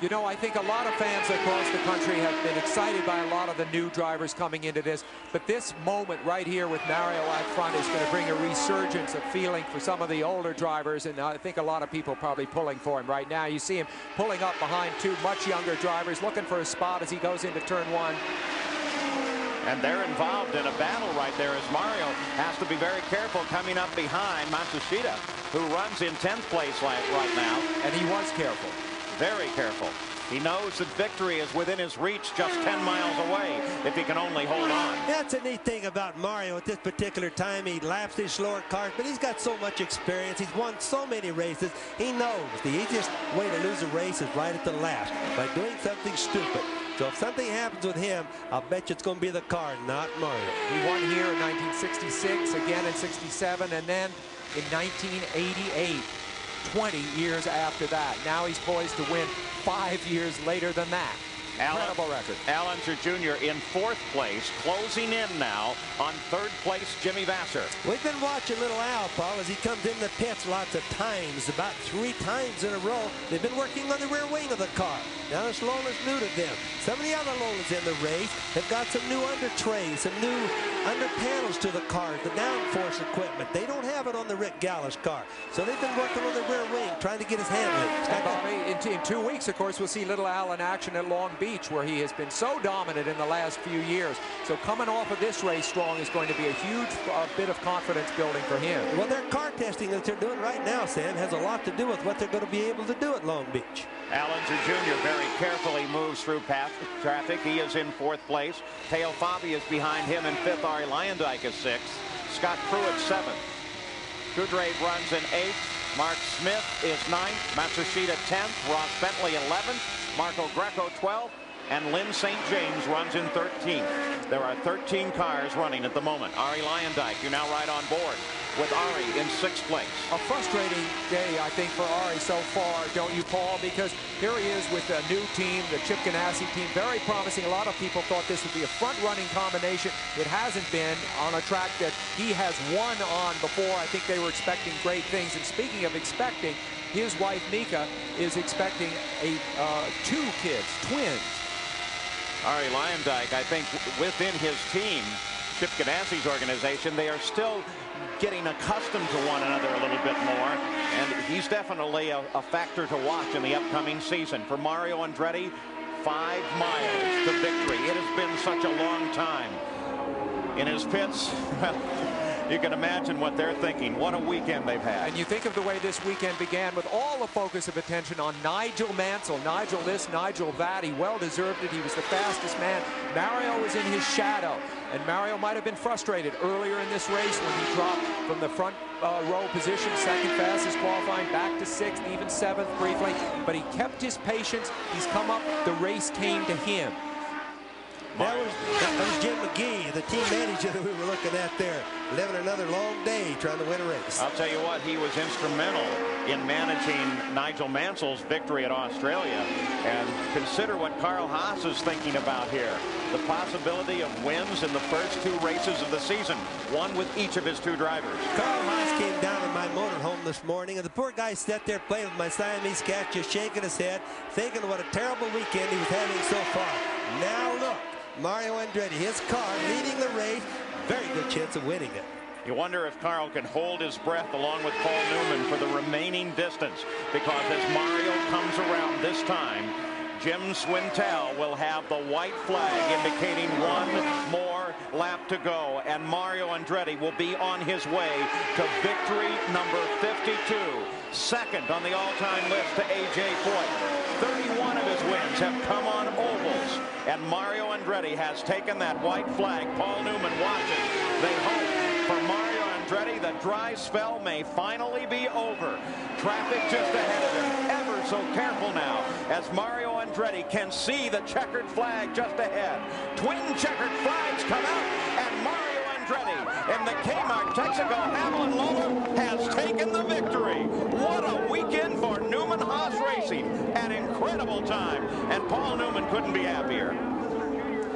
You know, I think a lot of fans across the country have been excited by a lot of the new drivers coming into this, but this moment right here with Mario out front is going to bring a resurgence of feeling for some of the older drivers, and I think a lot of people probably pulling for him right now. You see him pulling up behind 2 much younger drivers, looking for a spot as he goes into turn 1. And they're involved in a battle right there as Mario has to be very careful coming up behind Matsushita, who runs in 10th place right now. And he was careful. Very careful. He knows that victory is within his reach, just 10 miles away, if he can only hold on. That's a neat thing about Mario at this particular time. He laps his slower cars, but he's got so much experience. He's won so many races. He knows the easiest way to lose a race is right at the last, by doing something stupid. So if something happens with him, I'll bet you it's going to be the car, not Mario. He won here in 1966, again in 67, and then in 1988. 20 years after that. Now he's poised to win 5 years later than that. Incredible record. Al Unser Jr. in 4th place, closing in now on 3rd place, Jimmy Vasser. We've been watching little Al, Paul, as he comes in the pits lots of times, about 3 times in a row. They've been working on the rear wing of the car. Now this Lola's new to them. Some of the other Lolas in the race have got some new under trays, some new under panels to the cars, the downforce equipment. They don't have it on the Rick Gallis car. So they've been working on the rear wing, trying to get his handling. And Bobby, in 2 weeks, of course, we'll see little Al in action at Long Beach, where he has been so dominant in the last few years. So coming off of this race strong is going to be a huge bit of confidence building for him. Well, their car testing that they're doing right now, Sam, has a lot to do with what they're going to be able to do at Long Beach. Al Unser Jr. very carefully moves through traffic. He is in 4th place. Teo Fabi is behind him in 5th. Ari Leyendyk is 6th. Scott Pruitt 7th. Kudrave runs in 8th. Mark Smith is 9th. Matsushita 10th. Ross Bentley 11th. Marco Greco 12th. And Lynn St. James runs in 13th. There are 13 cars running at the moment. Ari Leyendyk, you now ride on board with Ari in 6th place. A frustrating day, I think, for Ari so far, don't you, Paul? Because here he is with a new team, the Chip Ganassi team, very promising. A lot of people thought this would be a front-running combination. It hasn't been on a track that he has won on before. I think they were expecting great things. And speaking of expecting, his wife, Mika, is expecting 2 kids, twins. Ari Leyendyk, I think, within his team, Chip Ganassi's organization, they are still getting accustomed to one another a little bit more, and he's definitely a factor to watch in the upcoming season. For Mario Andretti, 5 miles to victory. It has been such a long time. In his pits, you can imagine what they're thinking. What a weekend they've had. And you think of the way this weekend began with all the focus of attention on Nigel Mansell. Nigel this, Nigel that. He well deserved it. He was the fastest man. Mario was in his shadow. And Mario might have been frustrated earlier in this race when he dropped from the front row position, 2nd fastest qualifying, back to 6th, even 7th briefly. But he kept his patience. He's come up. The race came to him. That was Jim McGee, the team manager that we were looking at there, living another long day trying to win a race. I'll tell you what, he was instrumental in managing Nigel Mansell's victory at Australia. And consider what Carl Haas is thinking about here. The possibility of wins in the first 2 races of the season, one with each of his 2 drivers. Carl Haas came down in my motorhome this morning, and the poor guy sat there playing with my Siamese cat, just shaking his head, thinking what a terrible weekend he was having so far. Now look. Mario Andretti, his car leading the race, very good chance of winning it. You wonder if Carl can hold his breath along with Paul Newman for the remaining distance, because as Mario comes around this time, Jim Swintel will have the white flag indicating 1 more lap to go, and Mario Andretti will be on his way to victory number 52, 2nd on the all-time list to A.J. Foyt. 31 of his wins have come on ovals, and Mario Andretti has taken that white flag. Paul Newman watches. They hope for Mario Andretti the dry spell may finally be over. Traffic just ahead of him, ever so careful now, as Mario Andretti can see the checkered flag just ahead. Twin checkered flags come out, and Mario Andretti in the Kmart Texaco Hamlin Lola has taken the victory. What a weekend for Newman Haas Racing. An incredible time, and Paul Newman couldn't be happier.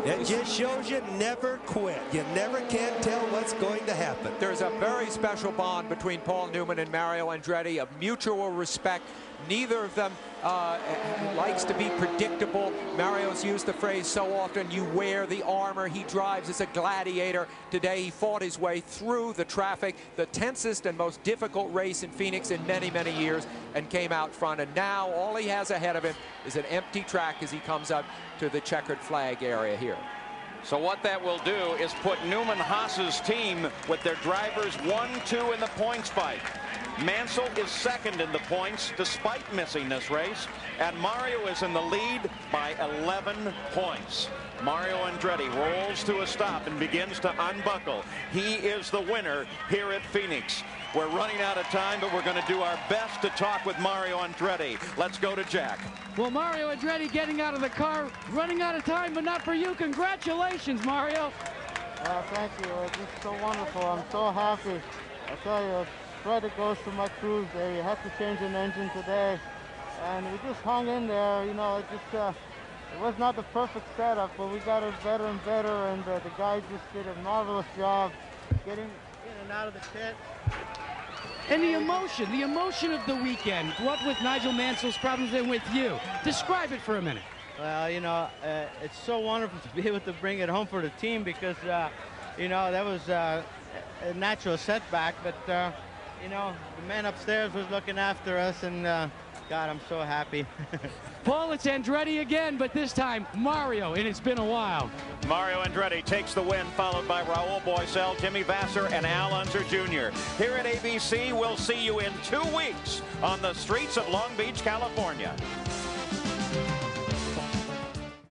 It just shows you never quit. You never can tell what's going to happen. There's a very special bond between Paul Newman and Mario Andretti, of mutual respect. Neither of them likes to be predictable. Mario's used the phrase so often, you wear the armor. He drives as a gladiator. Today he fought his way through the traffic, the tensest and most difficult race in Phoenix in many, many years, and came out front. And now all he has ahead of him is an empty track as he comes up to the checkered flag area here. So what that will do is put Newman Haas's team with their drivers 1-2 in the points fight. Mansell is 2nd in the points despite missing this race, and Mario is in the lead by 11 points. Mario Andretti rolls to a stop and begins to unbuckle. He is the winner here at Phoenix. We're running out of time, but we're going to do our best to talk with Mario Andretti. Let's go to Jack. Well, Mario Andretti getting out of the car, running out of time, but not for you. Congratulations, Mario. Thank you. It's just so wonderful. I'm so happy. I tell you, credit goes to my crews. They had to change an engine today, and we just hung in there. You know, It was not the perfect setup, but we got it better and better, and the guys just did a marvelous job getting in and out of the pit. And the emotion of the weekend, what with Nigel Mansell's problems and with you. Describe it for a minute. Well, you know, it's so wonderful to be able to bring it home for the team because, you know, that was a natural setback, but, you know, the man upstairs was looking after us, and God, I'm so happy. Paul, it's Andretti again, but this time Mario, and it's been a while. Mario Andretti takes the win, followed by Raul Boesel, Jimmy Vasser, and Al Unser Jr. Here at ABC, we'll see you in 2 weeks on the streets of Long Beach, California.